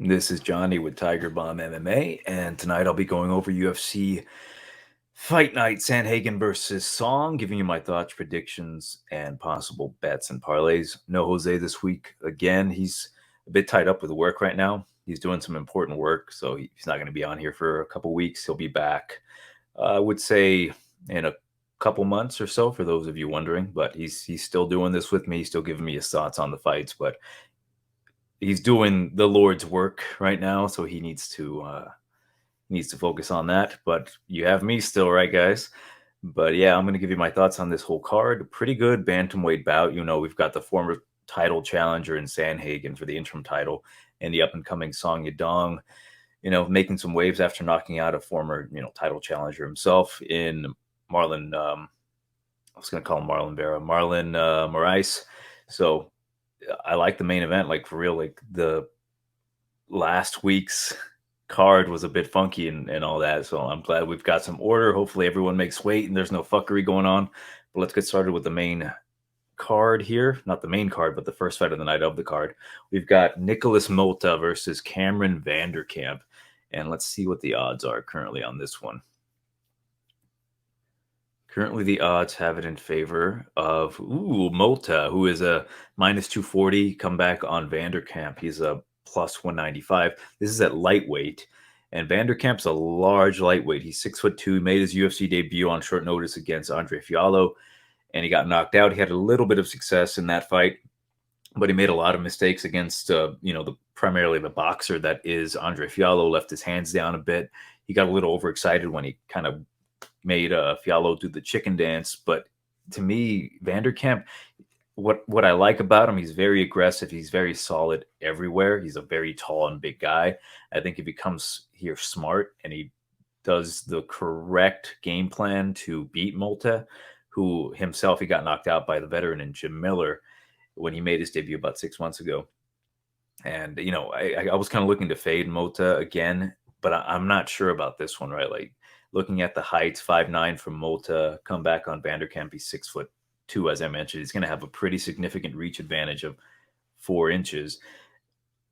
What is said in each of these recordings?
This is Johnny with Tiger Bomb MMA, and tonight I'll be going over UFC Fight Night Sandhagen versus Song, giving you my thoughts, predictions, and possible bets and parlays. No Jose this week. Again, he's a bit tied up with work right now. He's doing some important work, so he's not going to be on here for a couple weeks. He'll be back, I would say, in a couple months or so, for those of you wondering. But he's still doing this with me. He's still giving me his thoughts on the fights, but he's doing the Lord's work right now, so he needs to focus on that. But you have me still, right, guys? But yeah, I'm gonna give you my thoughts on this whole card. Pretty good bantamweight bout. We've got the former title challenger in Sandhagen for the interim title, and the up and coming Song Yadong. Making some waves after knocking out a former title challenger himself in Marlon. I was gonna call him Marlon Vera, Marlon Moraes. So I like the main event, like for real. Like the last week's card was a bit funky and all that. So I'm glad we've got some order. Hopefully everyone makes weight and there's no fuckery going on. But let's get started with the main card here. Not the main card, but the first fight of the night of the card. We've got Nicholas Motta versus Cameron Vancamp. And let's see what the odds are currently on this one. Currently, the odds have it in favor of Motta, who is a minus 240 comeback on Vancamp. He's a plus 195. This is at lightweight, and Vanderkamp's a large lightweight. He's 6'2". He made his UFC debut on short notice against Andre Fiallo, and he got knocked out. He had a little bit of success in that fight, but he made a lot of mistakes against primarily the boxer that is Andre Fiallo. Left his hands down a bit. He got a little overexcited when he kind of made Fiallo do the chicken dance. But to me, Vancamp, what I like about him, he's very aggressive. He's very solid everywhere. He's a very tall and big guy. I think if he comes here smart and he does the correct game plan to beat Motta, who himself, he got knocked out by the veteran in Jim Miller when he made his debut about 6 months ago. And, I was kind of looking to fade Motta again, but I'm not sure about this one, right? Like, looking at the heights, 5'9" from Motta, come back on Vanderkamp, he's 6'2", as I mentioned. He's going to have a pretty significant reach advantage of 4 inches.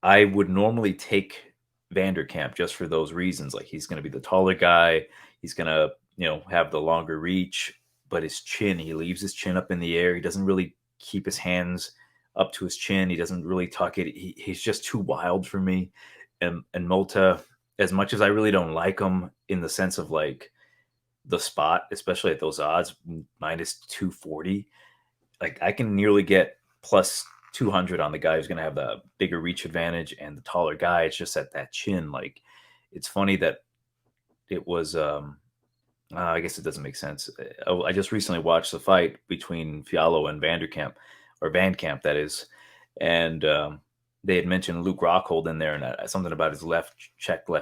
I would normally take Vanderkamp just for those reasons. Like, he's going to be the taller guy. He's going to, have the longer reach, but his chin, he leaves his chin up in the air. He doesn't really keep his hands up to his chin. He doesn't really tuck it. He's just too wild for me. And Motta, as much as I really don't like him in the sense of like the spot, especially at those odds, minus 240, like I can nearly get plus 200 on the guy who's going to have the bigger reach advantage and the taller guy. It's just at that chin. Like, it's funny that it was, I guess it doesn't make sense. I just recently watched the fight between Fiallo and Vancamp, that is. And, they had mentioned Luke Rockhold in there and something about his left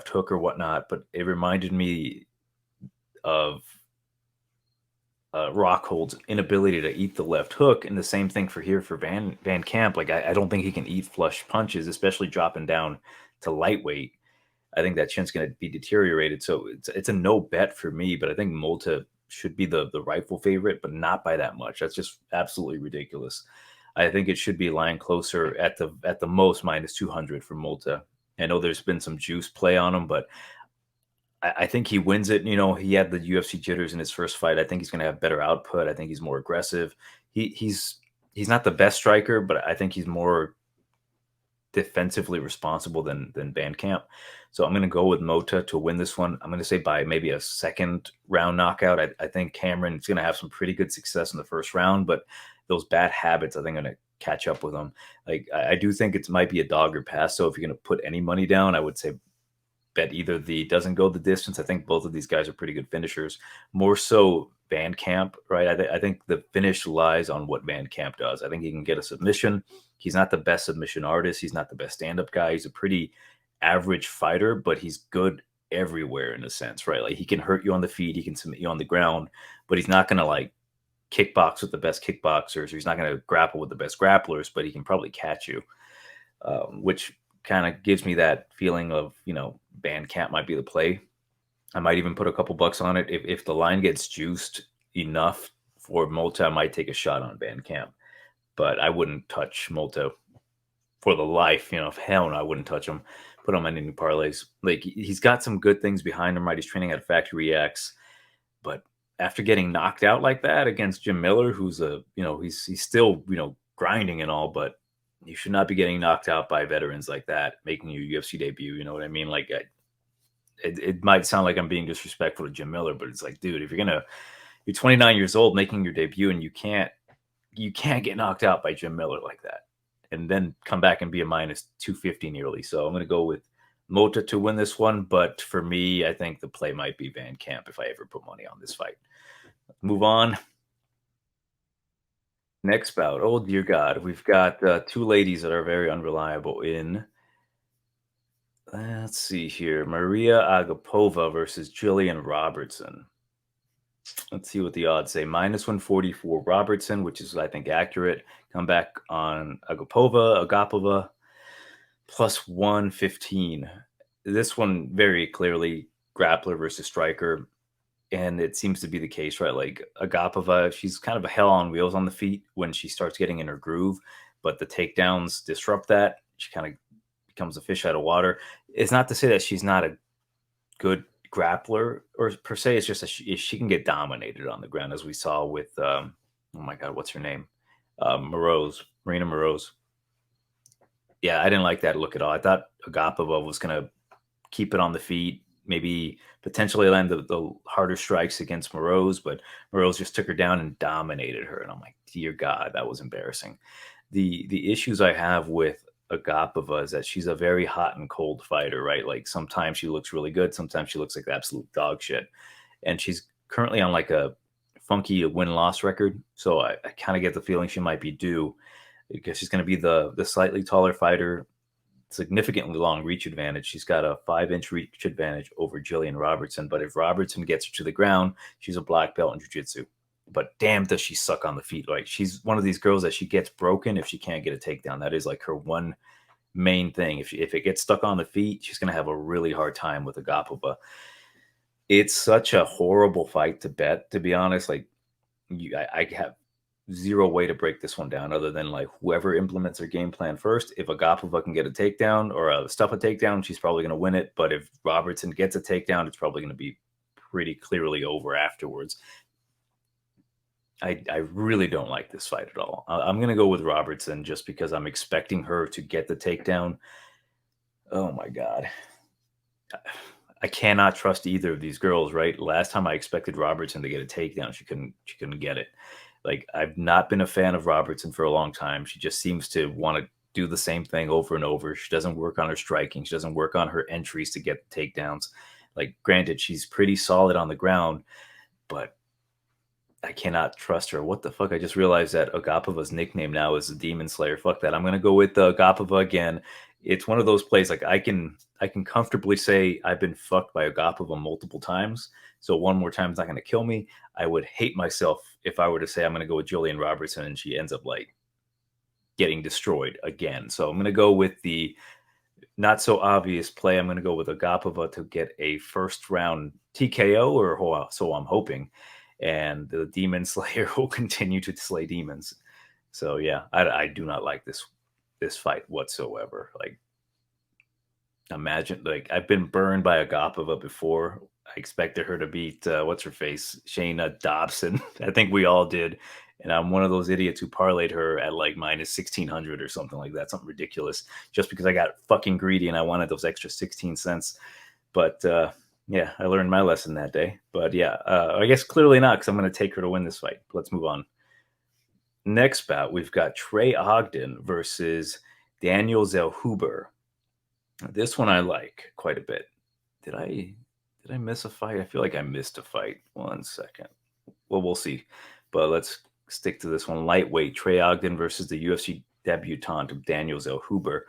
hook or whatnot, but it reminded me of Rockhold's inability to eat the left hook, and the same thing for Vancamp. Like, I don't think he can eat flush punches, especially dropping down to lightweight. I think that chin's going to be deteriorated, so it's a no bet for me. But I think Motta should be the rightful favorite, but not by that much. That's just absolutely ridiculous. I think it should be lying closer at the most minus 200 for Motta. I know there's been some juice play on him, but I think he wins it. He had the UFC jitters in his first fight. I think he's going to have better output. I think he's more aggressive. He's not the best striker, but I think he's more defensively responsible than Vancamp. So I'm going to go with Motta to win this one. I'm going to say by maybe a second round knockout. I think Cameron's going to have some pretty good success in the first round, but those bad habits, I think, are going to catch up with him. Like, I do think it might be a dog or pass. So if you're going to put any money down, I would say bet either the doesn't go the distance. I think both of these guys are pretty good finishers. More so Vancamp, right? I think the finish lies on what Vancamp does. I think he can get a submission. He's not the best submission artist. He's not the best stand-up guy. He's a pretty average fighter, but he's good everywhere in a sense, right? Like, he can hurt you on the feet. He can submit you on the ground, but he's not going to like kickbox with the best kickboxers. Or he's not going to grapple with the best grapplers, but he can probably catch you, which kind of gives me that feeling of, Vancamp might be the play. I might even put a couple bucks on it. If the line gets juiced enough for Motta, I might take a shot on Vancamp, but I wouldn't touch Motta for the life. Hell no, I wouldn't touch him. Put him on any parlays. Like he's got some good things behind him, right? He's training at Factory X, but after getting knocked out like that against Jim Miller, who's he's still grinding and all, but you should not be getting knocked out by veterans like that, making your UFC debut. You know what I mean? Like it might sound like I'm being disrespectful to Jim Miller, but it's like, dude, if you're 29 years old making your debut and you can't get knocked out by Jim Miller like that, and then come back and be a minus 250 nearly. So I'm going to go with Motta to win this one, but for me, I think the play might be Vancamp if I ever put money on this fight. Move on. Next bout. Oh dear God, we've got two ladies that are very unreliable in. Let's see here, Maria Agapova versus Jillian Robertson. Let's see what the odds say. Minus 144 Robertson, which is I think accurate. Come back on Agapova. Plus 115. This one very clearly grappler versus striker. And it seems to be the case, right? Like Agapova, she's kind of a hell on wheels on the feet when she starts getting in her groove, but the takedowns disrupt that. She kind of becomes a fish out of water. It's not to say that she's not a good grappler or per se. It's just that she can get dominated on the ground, as we saw with, oh my God, what's her name? Marina Moroz. Yeah, I didn't like that look at all. I thought Agapova was going to keep it on the feet, maybe potentially land the harder strikes against Moroz, but Moroz just took her down and dominated her. And I'm like, dear God, that was embarrassing. The issues I have with Agapova is that she's a very hot and cold fighter, right? Like sometimes she looks really good, sometimes she looks like absolute dog shit. And she's currently on like a funky win-loss record. So I kind of get the feeling she might be due because she's going to be the slightly taller fighter, significantly long reach advantage. She's got a 5-inch reach advantage over Jillian Robertson. But if Robertson gets her to the ground, she's a black belt in jiu-jitsu. But damn, does she suck on the feet. Like she's one of these girls that she gets broken if she can't get a takedown. That is like her one main thing. If it gets stuck on the feet, she's going to have a really hard time with Agapova. It's such a horrible fight to bet, to be honest. Like I have zero way to break this one down other than like whoever implements their game plan first. If Agapova can get a takedown or stuff a takedown, she's probably going to win it. But if Robertson gets a takedown, it's probably going to be pretty clearly over afterwards. I really don't like this fight at all. I'm going to go with Robertson just because I'm expecting her to get the takedown. Oh my God. I cannot trust either of these girls, right? Last time I expected Robertson to get a takedown, she couldn't get it. Like I've not been a fan of Robertson for a long time. She just seems to want to do the same thing over and over. She doesn't work on her striking. She doesn't work on her entries to get the takedowns. Like granted, she's pretty solid on the ground, but I cannot trust her. What the fuck? I just realized that Agapova's nickname now is the Demon Slayer. Fuck that. I'm gonna go with Agapova again. It's one of those plays like I can comfortably say I've been fucked by Agapova multiple times. So one more time is not gonna kill me. I would hate myself if I were to say I'm gonna go with Jillian Robertson and she ends up like getting destroyed again. So I'm gonna go with the not so obvious play. I'm gonna go with Agapova to get a first round TKO, or so I'm hoping. And the Demon Slayer will continue to slay demons. So yeah, I do not like this fight whatsoever. Like, imagine, like I've been burned by Agapova before. I expected her to beat what's her face, Shayna Dobson. I think we all did, and I'm one of those idiots who parlayed her at like minus 1,600 or something like that, something ridiculous, just because I got fucking greedy and I wanted those extra 16 cents. But yeah, I learned my lesson that day. But yeah, I guess clearly not, because I'm going to take her to win this fight. Let's move on. Next bout, we've got Trey Ogden versus Daniel Zellehuber. This one I like quite a bit. Did I miss a fight? I feel like I missed a fight. 1 second. Well, we'll see. But let's stick to this one. Lightweight, Trey Ogden versus the UFC debutant Daniel Zellehuber.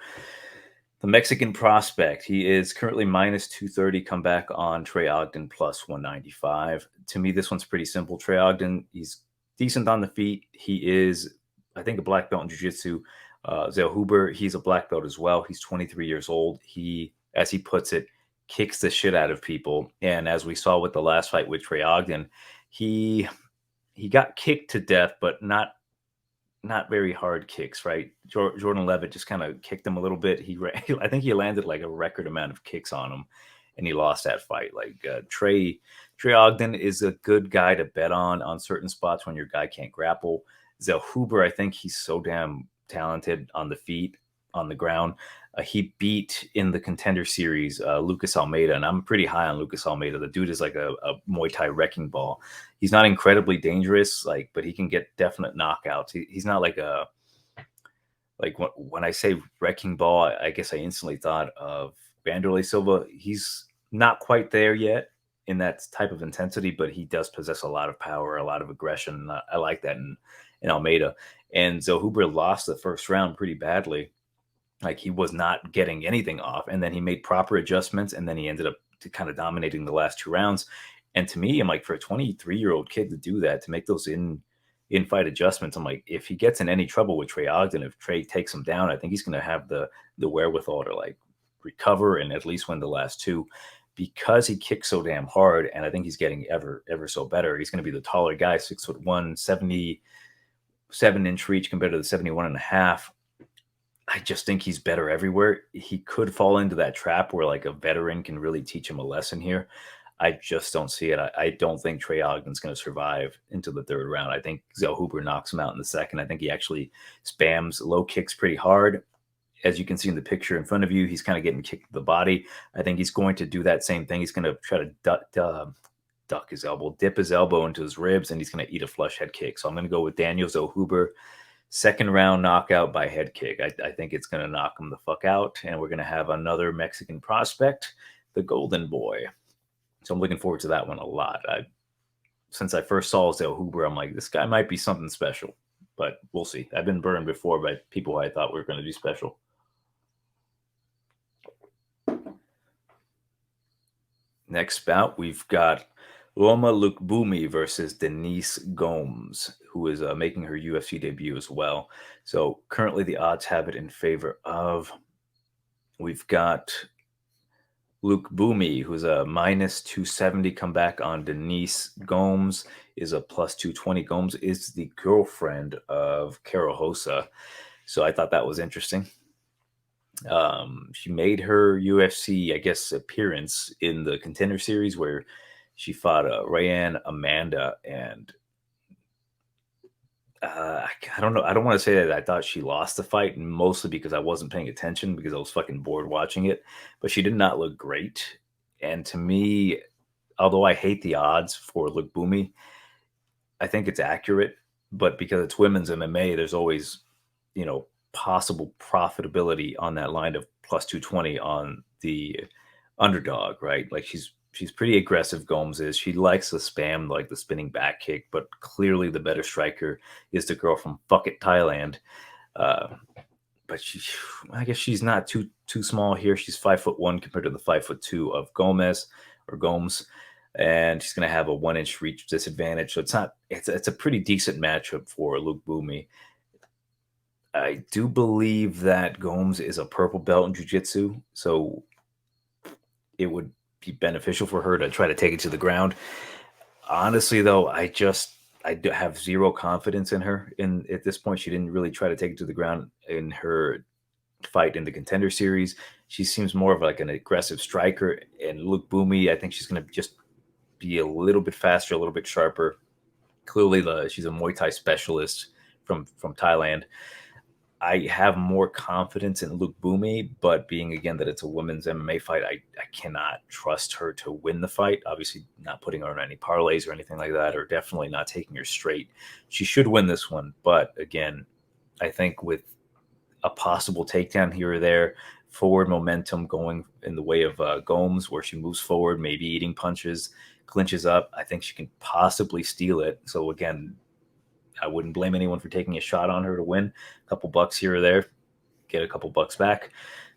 The Mexican prospect, he is currently minus 230, come back on Trey Ogden plus 195. To me, this one's pretty simple. Trey Ogden, he's decent on the feet. He is, I think, a black belt in jiu-jitsu. Zellehuber, he's a black belt as well. He's 23 years old. He, as he puts it, kicks the shit out of people. And as we saw with the last fight with Trey Ogden, he got kicked to death, but not not very hard kicks, right? Jordan Levitt just kind of kicked him a little bit. I think he landed like a record amount of kicks on him, and he lost that fight. Like Trey Ogden is a good guy to bet on certain spots when your guy can't grapple. Zellehuber, I think he's so damn talented on the feet, on the ground. He beat in the Contender Series Lucas Almeida, and I'm pretty high on Lucas Almeida. The dude is like a Muay Thai wrecking ball. He's not incredibly dangerous, but he can get definite knockouts. He's not like when I say wrecking ball, I guess I instantly thought of Wanderlei Silva. He's not quite there yet in that type of intensity, but he does possess a lot of power, a lot of aggression. I like that in Almeida. And Zellehuber lost the first round pretty badly. Like he was not getting anything off, and then he made proper adjustments, and then he ended up kind of dominating the last 2 rounds. And to me, I'm like, for a 23-year-old kid to do that, to make those in-fight adjustments, I'm like, if he gets in any trouble with Trey Ogden, if Trey takes him down, I think he's going to have the wherewithal to like recover and at least win the last 2, because he kicks so damn hard. And I think he's getting ever so better. He's going to be the taller guy, 6'1", 77-inch reach compared to the 71.5. I just think he's better everywhere. He could fall into that trap where like a veteran can really teach him a lesson here. I just don't see it. I don't think Trey Ogden's going to survive into the 3rd round. I think Zellehuber knocks him out in the 2nd. I think he actually spams low kicks pretty hard. As you can see in the picture in front of you, he's kind of getting kicked to the body. I think he's going to do that same thing. He's going to try to duck his elbow, dip his elbow into his ribs, and he's going to eat a flush head kick. So I'm going to go with Daniel Zellehuber. 2nd round knockout by head kick. I think it's going to knock him the fuck out. And we're going to have another Mexican prospect, the Golden Boy. So I'm looking forward to that one a lot. Since I first saw Zellehuber, I'm like, this guy might be something special. But we'll see. I've been burned before by people who I thought were going to be special. Next bout, we've got Loma Lookboonmee versus Denise Gomes, who is making her UFC debut as well. So currently the odds have it in favor of, we've got Lookboonmee, who's a minus 270 comeback on Denise. Gomes is a plus 220. Gomes is the girlfriend of Carol Hossa. So I thought that was interesting. She made her UFC, I guess, appearance in the Contender Series where she fought Rayanne Amanda, and I don't know. I don't want to say that I thought she lost the fight, mostly because I wasn't paying attention because I was fucking bored watching it. But she did not look great. And to me, although I hate the odds for Lookboonmee, I think it's accurate. But because it's women's MMA, there's always, possible profitability on that line of plus 220 on the underdog, right? Like she's pretty aggressive. Gomes is. She likes to spam like the spinning back kick, but clearly the better striker is the girl from fuck it Thailand. But I guess she's not too small here. She's 5'1" compared to the 5'2" of Gomes, and she's going to have a 1-inch reach disadvantage. So it's a pretty decent matchup for Lookboonmee. I do believe that Gomes is a purple belt in jiu-jitsu, so it would be beneficial for her to try to take it to the ground. Honestly, though, I have zero confidence in her. At this point, she didn't really try to take it to the ground in her fight in the Contender Series. She seems more of like an aggressive striker. And Lookboonmee, I think she's going to just be a little bit faster, a little bit sharper. Clearly, she's a Muay Thai specialist from Thailand. I have more confidence in Lookboonmee, but being again that it's a women's MMA fight, I cannot trust her to win the fight. Obviously, not putting her on any parlays or anything like that, or definitely not taking her straight. She should win this one, but again, I think with a possible takedown here or there, forward momentum going in the way of Gomes, where she moves forward, maybe eating punches, clinches up, I think she can possibly steal it. So again, I wouldn't blame anyone for taking a shot on her to win. A couple bucks here or there, get a couple bucks back.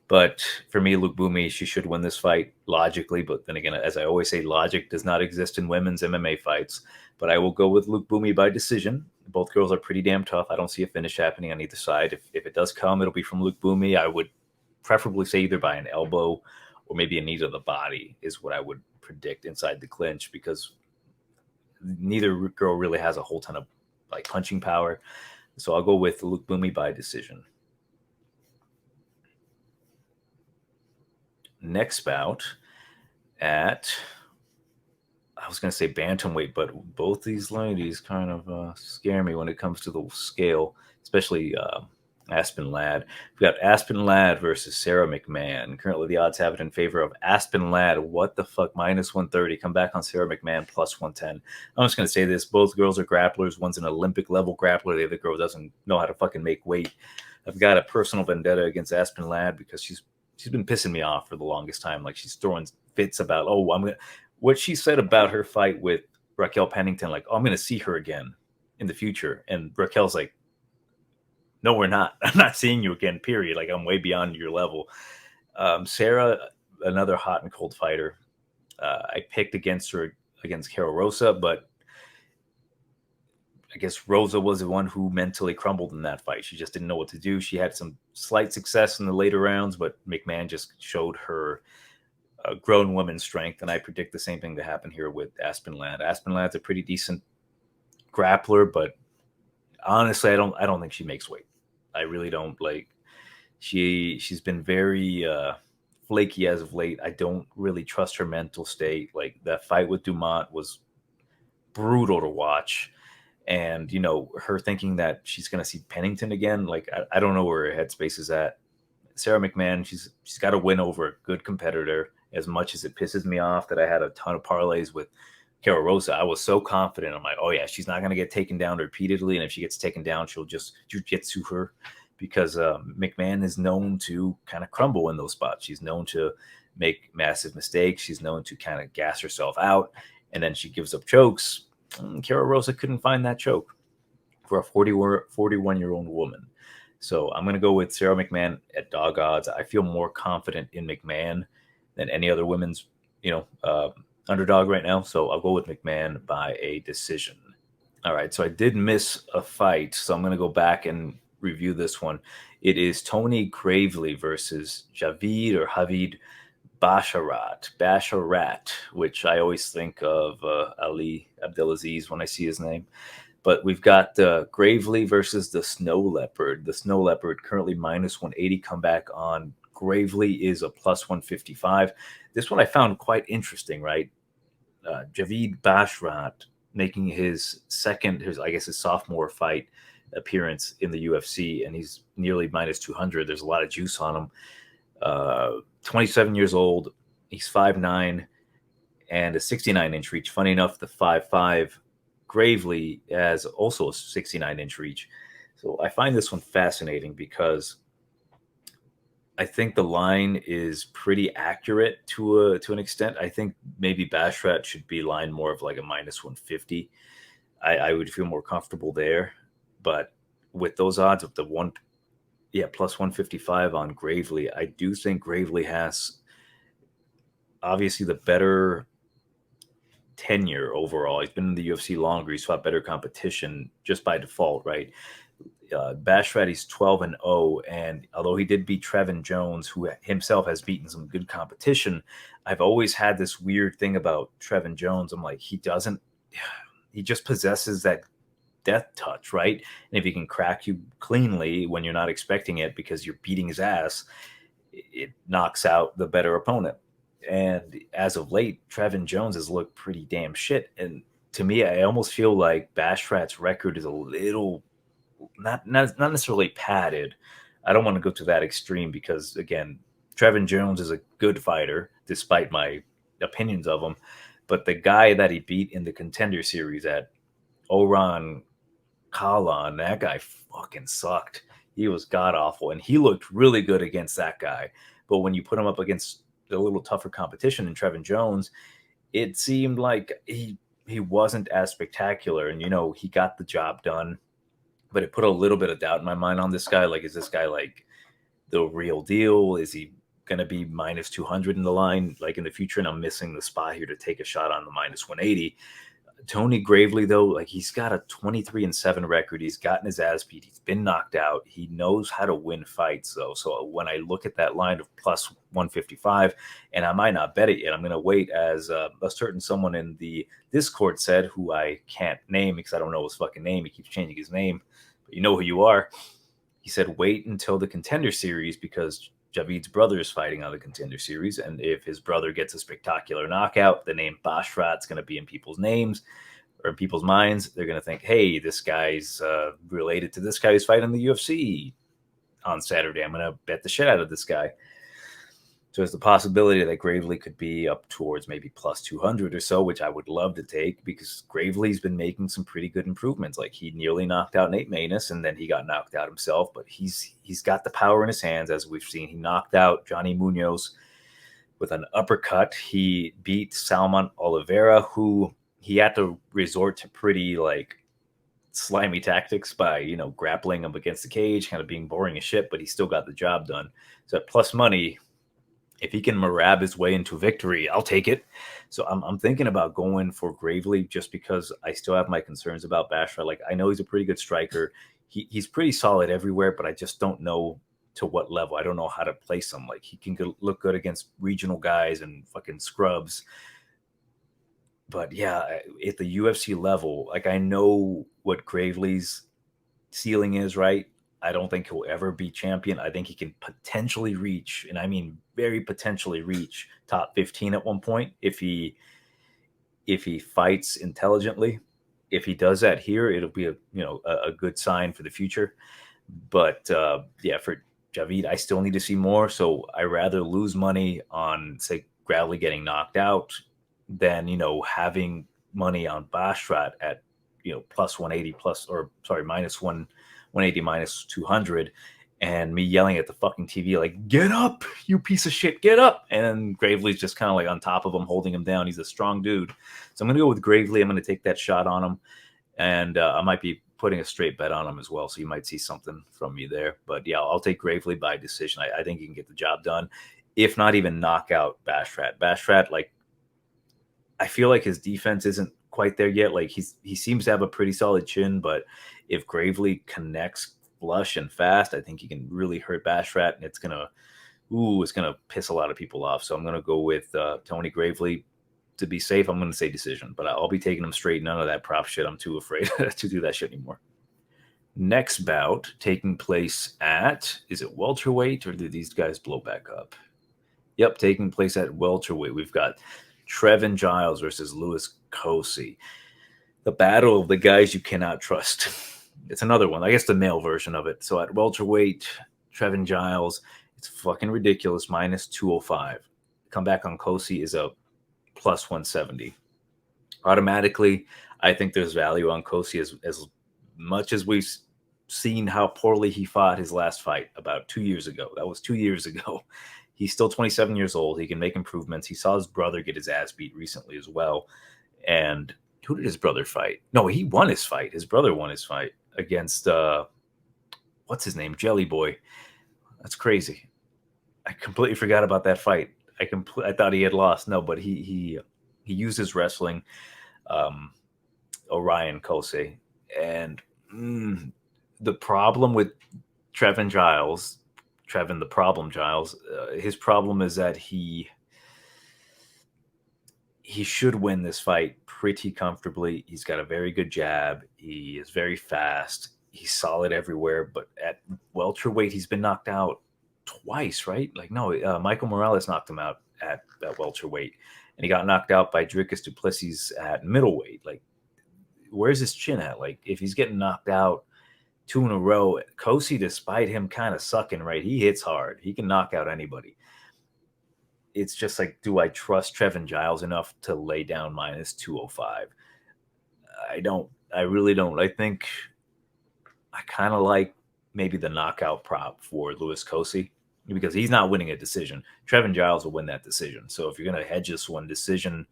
But for me, Lookboonmee, she should win this fight logically. But then again, as I always say, logic does not exist in women's MMA fights. But I will go with Lookboonmee by decision. Both girls are pretty damn tough. I don't see a finish happening on either side. If it does come, it'll be from Lookboonmee. I would preferably say either by an elbow or maybe a knee to the body is what I would predict inside the clinch, because neither girl really has a whole ton of like punching power. So I'll go with Lookboonmee by decision. Next bout at, I was going to say bantamweight, but both these ladies kind of scare me when it comes to the scale, especially Aspen Ladd. We got Aspen Ladd versus Sarah McMann. Currently, the odds have it in favor of Aspen Ladd. What the fuck? Minus 130. Come back on Sarah McMann plus 110. I'm just going to say this. Both girls are grapplers. One's an Olympic level grappler. The other girl doesn't know how to fucking make weight. I've got a personal vendetta against Aspen Ladd because she's been pissing me off for the longest time. Like, she's throwing fits about, oh, I'm going to, what she said about her fight with Raquel Pennington, like, oh, I'm going to see her again in the future. And Raquel's like, no, we're not. I'm not seeing you again, period. Like, I'm way beyond your level. Sarah, another hot and cold fighter. I picked against her against Carol Rosa, but I guess Rosa was the one who mentally crumbled in that fight. She just didn't know what to do. She had some slight success in the later rounds, but McMann just showed her grown woman strength, and I predict the same thing to happen here with Aspen Ladd. Aspen Ladd's a pretty decent grappler, but honestly, I don't think she makes weight. I really don't. Like, she's been very flaky as of late. I don't really trust her mental state. Like, that fight with Dumont was brutal to watch, and her thinking that she's going to see Pennington again. Like, I don't know where her headspace is at. Sarah McMann, she's got to win over a good competitor. As much as it pisses me off that I had a ton of parlays with Carol Rosa, I was so confident. I'm like, oh yeah, she's not going to get taken down repeatedly, and if she gets taken down, she'll just jiu-jitsu her, because McMann is known to kind of crumble in those spots. She's known to make massive mistakes. She's known to kind of gas herself out, and then she gives up chokes. Carol Rosa couldn't find that choke for a 41-year-old woman. So I'm going to go with Sarah McMann at dog odds. I feel more confident in McMann than any other women's, underdog right now. So I'll go with McMann by a decision. All right. So I did miss a fight, so I'm going to go back and review this one. It is Tony Gravely versus Javid Basharat, which I always think of Ali Abdelaziz when I see his name. But we've got Gravely versus the Snow Leopard. The Snow Leopard currently minus 180. Comeback on Gravely is a plus 155. This one I found quite interesting, right? Javid Basharat making his sophomore fight appearance in the UFC, and he's nearly minus 200. There's a lot of juice on him. 27 years old. He's 5'9" and a 69-inch reach. Funny enough, the 5'5" Gravely has also a 69-inch reach. So I find this one fascinating because I think the line is pretty accurate to an extent. I think maybe Basharat should be lined more of like a minus 150. I would feel more comfortable there. But with those odds of plus 155 on Gravely, I do think Gravely has obviously the better tenure overall. He's been in the UFC longer. He's fought better competition just by default, right? Basharat, he's 12-0, and although he did beat Trevin Jones, who himself has beaten some good competition, I've always had this weird thing about Trevin Jones. I'm like, he just possesses that death touch, right? And if he can crack you cleanly when you're not expecting it because you're beating his ass, it knocks out the better opponent. And as of late, Trevin Jones has looked pretty damn shit. And to me, I almost feel like Basharat's record is a little not necessarily padded. I don't want to go to that extreme because, again, Trevin Jones is a good fighter, despite my opinions of him. But the guy that he beat in the Contender Series at Oran Kalan, that guy fucking sucked. He was god-awful, and he looked really good against that guy. But when you put him up against a little tougher competition in Trevin Jones, it seemed like he wasn't as spectacular. And, he got the job done. But it put a little bit of doubt in my mind on this guy. Like, is this guy like the real deal? Is he going to be minus 200 in the line, like in the future? And I'm missing the spot here to take a shot on the minus 180. Tony Gravely, though, like, he's got a 23-7 record. He's gotten his ass beat. He's been knocked out. He knows how to win fights, though. So when I look at that line of plus 155, and I might not bet it yet, I'm going to wait, as a certain someone in the Discord said, who I can't name because I don't know his fucking name. He keeps changing his name. But you know who you are. He said, wait until the Contender Series because Javid's brother is fighting on the Contender Series. And if his brother gets a spectacular knockout, the name Basharat is going to be in people's names or in people's minds. They're going to think, hey, this guy's related to this guy who's fighting in the UFC on Saturday. I'm going to bet the shit out of this guy. So there's the possibility that Gravely could be up towards maybe plus 200 or so, which I would love to take because Gravely's been making some pretty good improvements. Like he nearly knocked out Nate Maness and then he got knocked out himself, but he's got the power in his hands, as we've seen. He knocked out Johnny Munoz with an uppercut. He beat Salman Oliveira, who he had to resort to pretty like slimy tactics by, you know, grappling him against the cage, kind of being boring as shit, but he still got the job done. So at plus money, if he can Marab his way into victory, I'll take it. So I'm thinking about going for Gravely just because I still have my concerns about Basharat. Like, I know he's a pretty good striker. He's pretty solid everywhere, but I just don't know to what level. I don't know how to place him. Like, he can look good against regional guys and fucking scrubs. But yeah, at the UFC level, like, I know what Gravely's ceiling is, right? I don't think he'll ever be champion. I think he can potentially reach, and I mean very potentially reach top 15 at one point if he fights intelligently. If he does that here, it'll be a good sign for the future. But yeah, for Javid, I still need to see more. So I rather lose money on, say, Gravely getting knocked out than having money on Basharat at plus 180 minus 180 minus 200 and me yelling at the fucking TV like, get up, you piece of shit, get up. And Gravely's just kind of like on top of him, holding him down. He's a strong dude. So I'm going to go with Gravely. I'm going to take that shot on him. And I might be putting a straight bet on him as well. So you might see something from me there. But yeah, I'll take Gravely by decision. I think he can get the job done. If not even knock out Basharat. Basharat, like, I feel like his defense isn't quite there yet. Like he seems to have a pretty solid chin, but if Gravely connects flush and fast, I think he can really hurt Basharat, and it's gonna piss a lot of people off. So I'm gonna go with Tony Gravely. To be safe, I'm gonna say decision, but I'll be taking him straight. None of that prop shit. I'm too afraid to do that shit anymore. Next bout taking place at, is it welterweight or did these guys blow back up? Yep, taking place at welterweight. We've got Trevin Giles versus Louis Cosce. The battle of the guys you cannot trust. It's another one. I guess the male version of it. So at welterweight, Trevin Giles, it's fucking ridiculous. Minus 205. Comeback on Cosce is a plus 170. Automatically, I think there's value on Cosce as much as we've seen how poorly he fought his last fight about 2 years ago. That was 2 years ago. He's still 27 years old. He can make improvements. He saw his brother get his ass beat recently as well. And who did his brother fight? No, he won his fight. His brother won his fight against, what's his name? Jelly Boy. That's crazy. I completely forgot about that fight. I thought he had lost. No, but he used his wrestling, Orion Cosce. And the problem with Trevin Giles, Trevin the Problem Giles, his problem is that he should win this fight pretty comfortably. He's got a very good jab. He is very fast. He's solid everywhere. But at welterweight, he's been knocked out twice, right? Like, no, Michael Morales knocked him out at welterweight. And he got knocked out by Dricus du Plessis at middleweight. Like, where's his chin at? Like, if he's getting knocked out 2 in a row, Cosce, despite him kind of sucking, right? He hits hard. He can knock out anybody. It's just like, do I trust Trevin Giles enough to lay down minus 205? I don't. I really don't. I think I kind of like maybe the knockout prop for Louis Cosce because he's not winning a decision. Trevin Giles will win that decision. So if you're going to hedge this one decision,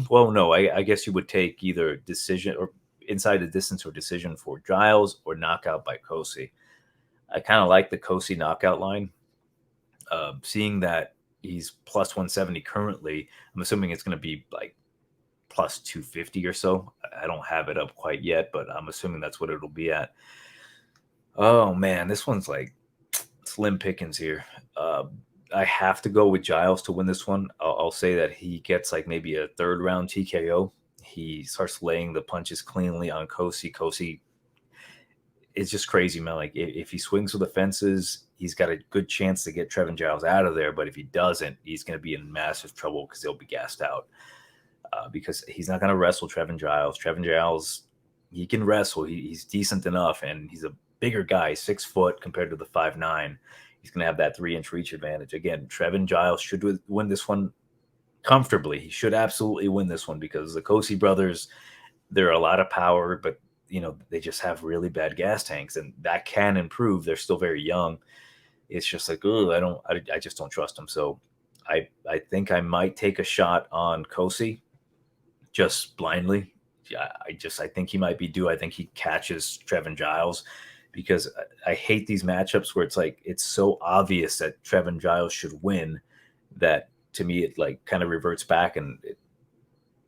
well, no, I guess you would take either decision or inside the distance or decision for Giles or knockout by Cosce. I kind of like the Cosce knockout line. Seeing that he's plus 170 currently, I'm assuming it's going to be like plus 250 or so. I don't have it up quite yet, but I'm assuming that's what it'll be at. Oh, man, this one's like slim pickings here. I have to go with Giles to win this one. I'll say that he gets like maybe a third round TKO. He starts laying the punches cleanly on Cosce. Cosce, it's just crazy, man. Like if he swings for the fences, he's got a good chance to get Trevin Giles out of there. But if he doesn't, he's going to be in massive trouble because he'll be gassed out. Because he's not going to wrestle Trevin Giles. Trevin Giles, he can wrestle. He's decent enough, and he's a bigger guy, 6 foot compared to the 5'9". He's going to have that 3-inch reach advantage. Again, Trevin Giles should win this one comfortably. He should absolutely win this one because the Cosce brothers, they're a lot of power, but they just have really bad gas tanks, and that can improve. They're still very young. It's just like, I just don't trust them. So I think I might take a shot on Cosce just blindly. I think he might be due. I think he catches Trevin Giles because I hate these matchups where it's like it's so obvious that Trevin Giles should win that to me it like kind of reverts back and it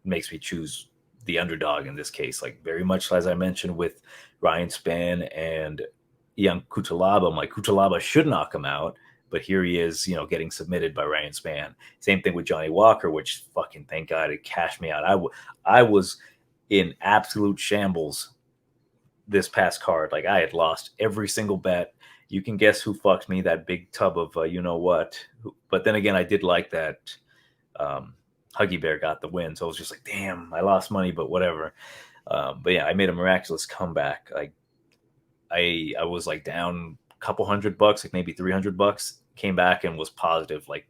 makes me choose the underdog in this case. Like very much as I mentioned with Ryan Spann and Ian Cutelaba, I'm like Cutelaba should knock him out, but here he is, getting submitted by Ryan Spann. Same thing with Johnny Walker, which fucking thank God it cashed me out. I was in absolute shambles this past card. Like I had lost every single bet. You can guess who fucked me that big tub of you know what. But then again, I did like that Huggy Bear got the win. So I was just like, damn, I lost money, but whatever. But yeah, I made a miraculous comeback. Like I was like down a couple $100, like maybe $300, came back and was positive like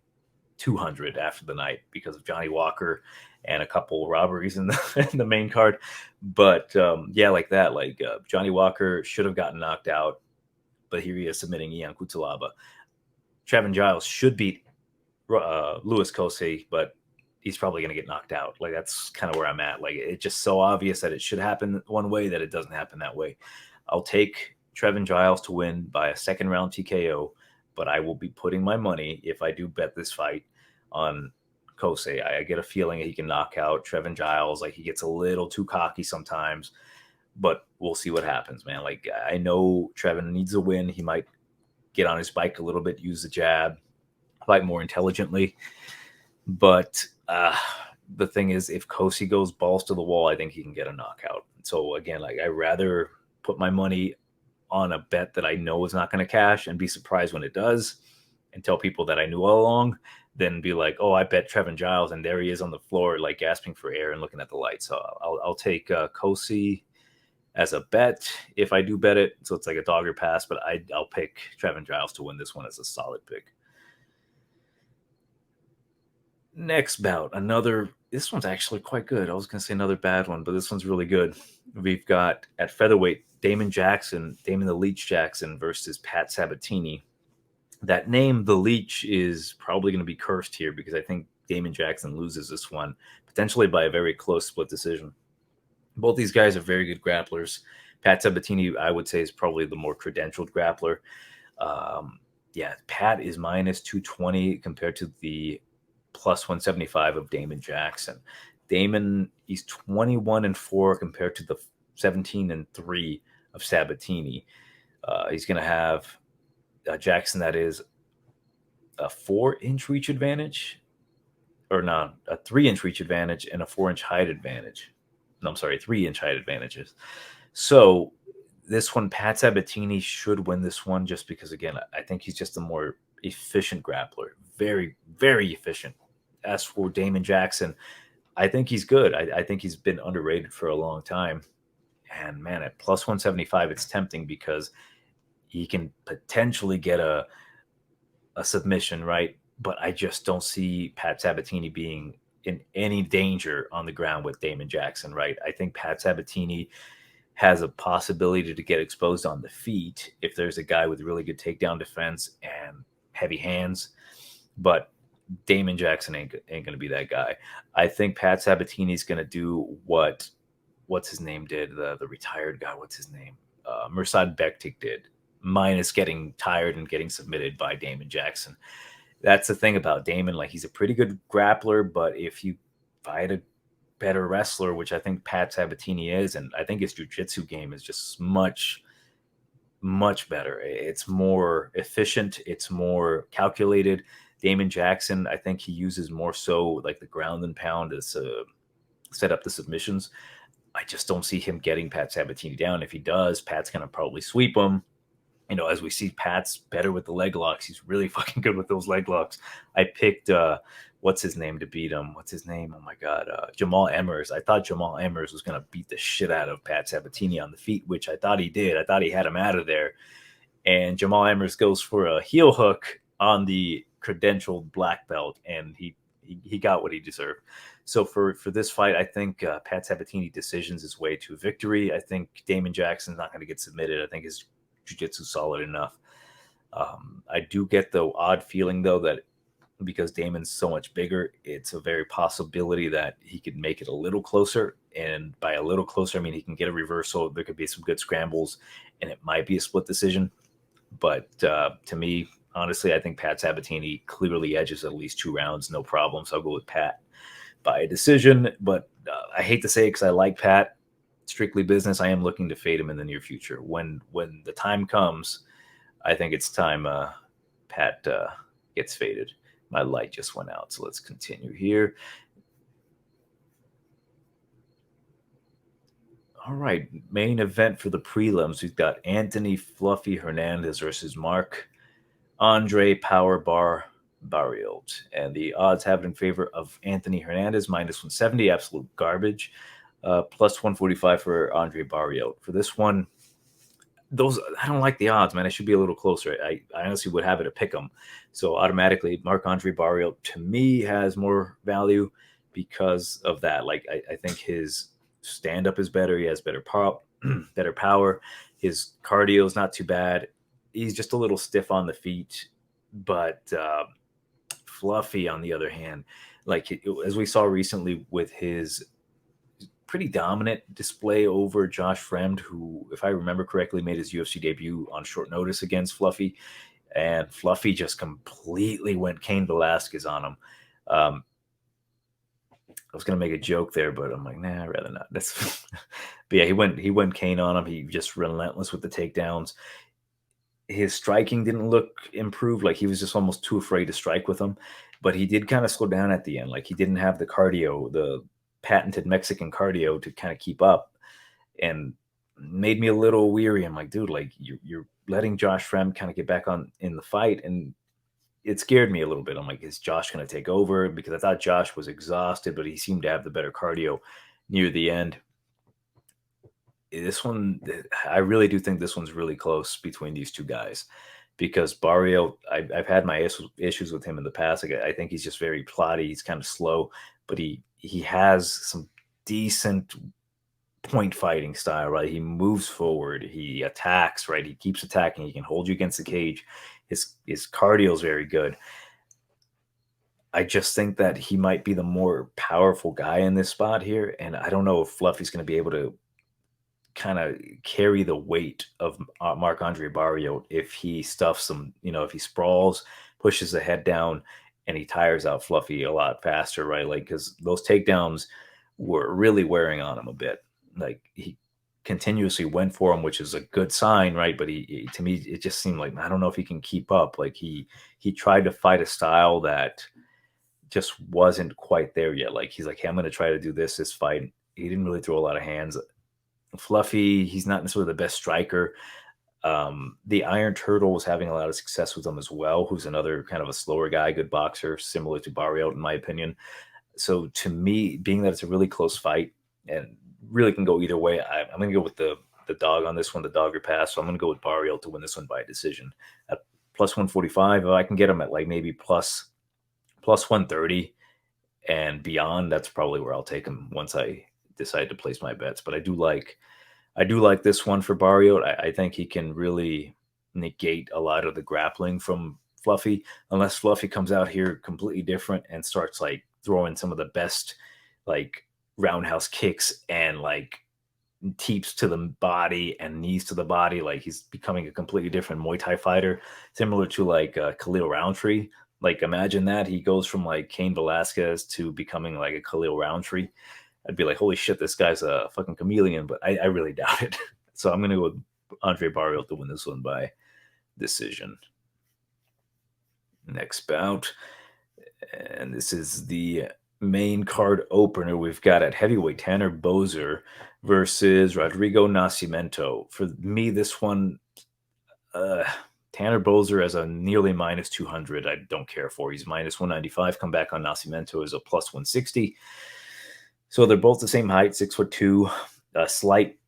200 after the night because of Johnny Walker and a couple robberies in the main card. But yeah, like that, like Johnny Walker should have gotten knocked out, but here he is submitting Ian Cutelaba. Trevin Giles should beat Louis Cosce, but he's probably going to get knocked out. Like that's kind of where I'm at. Like it's just so obvious that it should happen one way that it doesn't happen that way. I'll take Trevin Giles to win by a second round TKO, but I will be putting my money, if I do bet this fight, on Cosce. I get a feeling he can knock out Trevin Giles. Like he gets a little too cocky sometimes, but we'll see what happens, man. Like I know Trevin needs a win. He might get on his bike a little bit, use the jab, fight more intelligently. But the thing is, if Cosce goes balls to the wall, I think he can get a knockout. So again, like I rather put my money on a bet that I know is not going to cash and be surprised when it does, and tell people that I knew all along, than be like, oh, I bet Trevin Giles, and there he is on the floor, like gasping for air and looking at the lights. So I'll take Cosce as a bet if I do bet it. So it's like a dog or pass, but I'll pick Trevin Giles to win this one as a solid pick. Next bout, this one's actually quite good. I was going to say another bad one, but this one's really good. We've got at featherweight, Damon the Leech Jackson versus Pat Sabatini. That name, the Leech, is probably going to be cursed here because I think Damon Jackson loses this one, potentially by a very close split decision. Both these guys are very good grapplers. Pat Sabatini, I would say, is probably the more credentialed grappler. Yeah, Pat is minus 220 compared to the plus 175 of Damon Jackson. Damon, he's 21-4 compared to the 17-3 of Sabatini. He's going to have Jackson, that is a 4-inch reach advantage, or not, a 3-inch reach advantage and a 4-inch height advantage. No, I'm sorry, 3-inch height advantages. So this one, Pat Sabatini should win this one just because, again, I think he's just a more efficient grappler. Very, very efficient. As for Damon Jackson, I think he's good. I think he's been underrated for a long time. And, man, at plus 175, it's tempting because he can potentially get a submission, right? But I just don't see Pat Sabatini being in any danger on the ground with Damon Jackson, right? I think Pat Sabatini has a possibility to get exposed on the feet if there's a guy with really good takedown defense and heavy hands. But Damon Jackson ain't going to be that guy. I think Pat Sabatini is going to do what's his name did, the retired guy, what's his name? Mirsad Bektik did, minus getting tired and getting submitted by Damon Jackson. That's the thing about Damon. Like, he's a pretty good grappler, but if you fight a better wrestler, which I think Pat Sabatini is, and I think his jiu-jitsu game is just much, much better. It's more efficient. It's more calculated. Damon Jackson, I think he uses more so like the ground and pound to set up the submissions. I just don't see him getting Pat Sabatini down. If he does, Pat's going to probably sweep him. As we see, Pat's better with the leg locks. He's really fucking good with those leg locks. I picked what's his name to beat him. What's his name? Oh my god, Jamal Emmers. I thought Jamal Emmers was gonna beat the shit out of Pat Sabatini on the feet, which I thought he did. I thought he had him out of there. And Jamal Emmers goes for a heel hook on the credentialed black belt, and he got what he deserved. So for this fight, I think Pat Sabatini decisions his way to victory. I think Damon Jackson's not going to get submitted. I think his jiu-jitsu solid enough. I do get the odd feeling though that because Damon's so much bigger, it's a very possibility that he could make it a little closer. And by a little closer, I mean he can get a reversal. There could be some good scrambles, and it might be a split decision. But to me, honestly, I think Pat Sabatini clearly edges at least 2 rounds, no problem. So I'll go with Pat by a decision. But I hate to say it because I like Pat. Strictly business. I am looking to fade him in the near future. When the time comes, I think it's time Pat gets faded. My light just went out, so let's continue here. All right, main event for the prelims. We've got Anthony Fluffy Hernandez versus Mark Andre Power Bar Barriault. And the odds have it in favor of Anthony Hernandez, minus 170, absolute garbage. Plus 145 for Andre Barriault. For this one, I don't like the odds, man. It should be a little closer. I honestly would have it to pick them. So automatically, Marc-Andre Barriault to me has more value because of that. Like I think his stand up is better. He has better better power. His cardio is not too bad. He's just a little stiff on the feet, but Fluffy on the other hand, like as we saw recently with his pretty dominant display over Josh Fremd, who, if I remember correctly, made his UFC debut on short notice against Fluffy, and Fluffy just completely went Cain Velasquez on him. I was gonna make a joke there, but I'm like, nah, I'd rather not. But yeah, he went Cain on him. He just relentless with the takedowns. His striking didn't look improved. Like he was just almost too afraid to strike with him. But he did kind of slow down at the end. Like he didn't have the cardio, the patented Mexican cardio to kind of keep up, and made me a little weary. I'm like, dude, like you're letting Josh Fremd kind of get back on in the fight, and it scared me a little bit. I'm like, is Josh going to take over? Because I thought Josh was exhausted, but he seemed to have the better cardio near the end. This one, I really do think this one's really close between these two guys, because Barriault, I've had my issues with him in the past. Like, I think he's just very plotty. He's kind of slow, but he has some decent point fighting style, right? He moves forward, he attacks, right? He keeps attacking. He can hold you against the cage. His cardio is very good. I just think that he might be the more powerful guy in this spot here, and I don't know if Fluffy's going to be able to kind of carry the weight of Marc-Andre Barriault if he stuffs him, if he sprawls, pushes the head down, and he tires out Fluffy a lot faster, right? Like, because those takedowns were really wearing on him a bit. Like, he continuously went for him, which is a good sign, right? But he to me, it just seemed like, I don't know if he can keep up. Like, he tried to fight a style that just wasn't quite there yet. Like, he's like, hey, I'm going to try to do this fight. He didn't really throw a lot of hands. Fluffy, he's not necessarily the best striker. The Iron Turtle was having a lot of success with him as well, who's another kind of a slower guy, good boxer, similar to Barriault, in my opinion. So to me, being that it's a really close fight and really can go either way, I'm going to go with the dog on this one, the dog or pass. So I'm going to go with Barriault to win this one by decision. At plus 145, if I can get him at like maybe plus 130 and beyond, that's probably where I'll take him once I decide to place my bets. But I do like this one for Barriault. I think he can really negate a lot of the grappling from Fluffy, unless Fluffy comes out here completely different and starts like throwing some of the best like roundhouse kicks and like teeps to the body and knees to the body. Like he's becoming a completely different Muay Thai fighter, similar to like Khalil Roundtree. Like imagine that he goes from like Cain Velasquez to becoming like a Khalil Roundtree. I'd be like, holy shit, this guy's a fucking chameleon, but I really doubt it. So I'm going to go with Andre Barriault to win this one by decision. Next bout. And this is the main card opener. We've got at heavyweight Tanner Boser versus Rodrigo Nascimento. For me, this one, Tanner Boser as a nearly minus 200, I don't care for. He's minus 195. Come back on Nascimento as a plus 160. So they're both the same height, 6'2", a slight.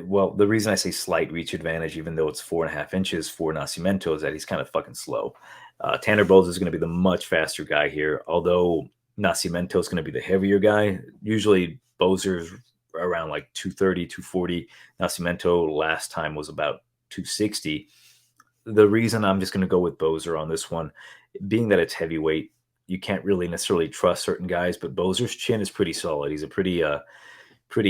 Well, the reason I say slight reach advantage, even though it's 4.5 inches for Nascimento, is that he's kind of fucking slow. Tanner Boser is going to be the much faster guy here, although Nascimento is going to be the heavier guy. Usually Boser's around like 230, 240. Nascimento last time was about 260. The reason I'm just going to go with Boser on this one, being that it's heavyweight, you can't really necessarily trust certain guys, but Boser's chin is pretty solid. He's a pretty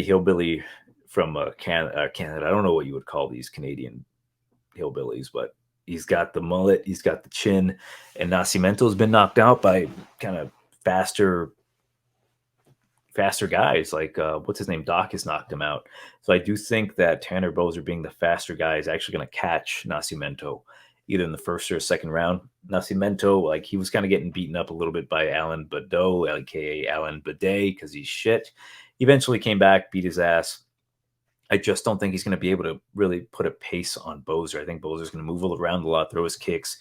hillbilly from Canada. I don't know what you would call these Canadian hillbillies, but he's got the mullet, he's got the chin, and Nascimento's been knocked out by kind of faster guys. Like what's his name? Doc has knocked him out. So I do think that Tanner Boser being the faster guy is actually going to catch Nascimento either in the first or second round. Nascimento, like he was kind of getting beaten up a little bit by Alan Badeau, aka Alan Bidet, because he's shit. He eventually came back, beat his ass. I just don't think he's going to be able to really put a pace on Boser. I think Boser's going to move around a lot, throw his kicks.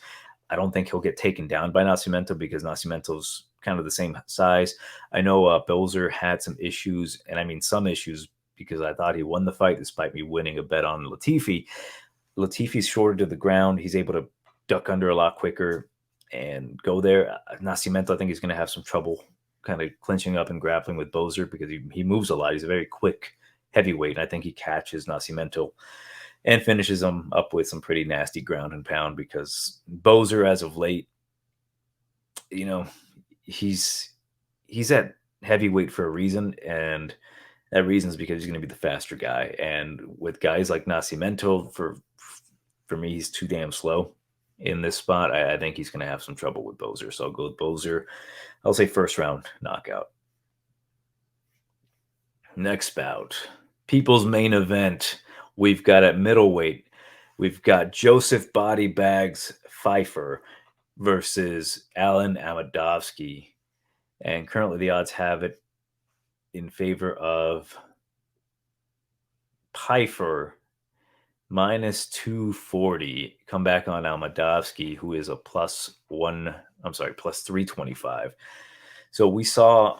I don't think he'll get taken down by Nascimento because Nascimento's kind of the same size. I know Boser had some issues, and I mean some issues because I thought he won the fight despite me winning a bet on Latifi. Latifi's shorter to the ground. He's able to duck under a lot quicker and go there. Nascimento, I think he's going to have some trouble kind of clinching up and grappling with Boser because he moves a lot. He's a very quick heavyweight, and I think he catches Nascimento and finishes him up with some pretty nasty ground and pound because Boser, as of late, you know, he's at heavyweight for a reason, and that reason is because he's going to be the faster guy. And with guys like Nascimento, for me, he's too damn slow in this spot. I think he's going to have some trouble with Boser. So I'll go with Boser. I'll say first round knockout. Next bout, people's main event. We've got at middleweight, we've got Joseph Body Bags Pyfer versus Alan Amedovski. And currently the odds have it in favor of Pyfer minus 240. Come back on Amedovski, who is a plus 325. So we saw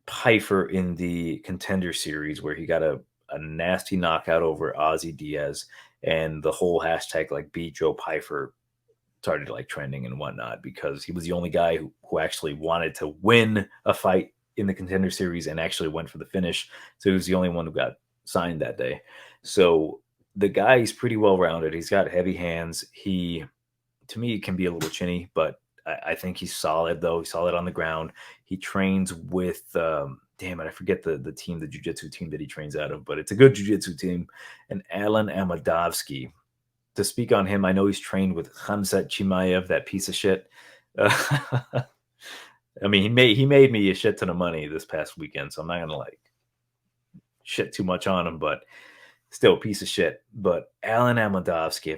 Pyfer in the Contender Series where he got a nasty knockout over Ozzy Diaz, and the whole hashtag like beat Joe Pyfer started like trending and whatnot because he was the only guy who actually wanted to win a fight in the Contender Series and actually went for the finish. So he was the only one who got signed that day. So the guy is pretty well rounded. He's got heavy hands. He, to me, can be a little chinny, but I think he's solid, though. He's solid on the ground. He trains with, damn it, I forget the team, the jiu-jitsu team that he trains out of, but it's a good jiu-jitsu team. And Alan Amedovski, to speak on him, I know he's trained with Khamzat Chimaev, that piece of shit. I mean, he made me a shit ton of money this past weekend, so I'm not going to like shit too much on him, but still a piece of shit. But Alan Amedovski,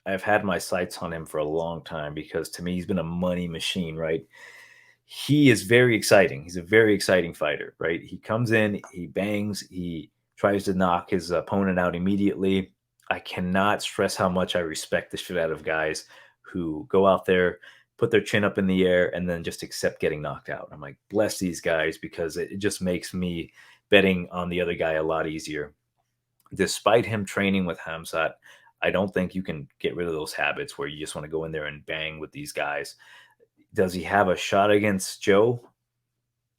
I've had my sights on him for a long time because to me, he's been a money machine, right? He is very exciting. He's a very exciting fighter, right? He comes in, he bangs, he tries to knock his opponent out immediately. I cannot stress how much I respect the shit out of guys who go out there, put their chin up in the air, and then just accept getting knocked out. I'm like, bless these guys, because it just makes me betting on the other guy a lot easier. Despite him training with Khamzat, I don't think you can get rid of those habits where you just want to go in there and bang with these guys. Does he have a shot against Joe?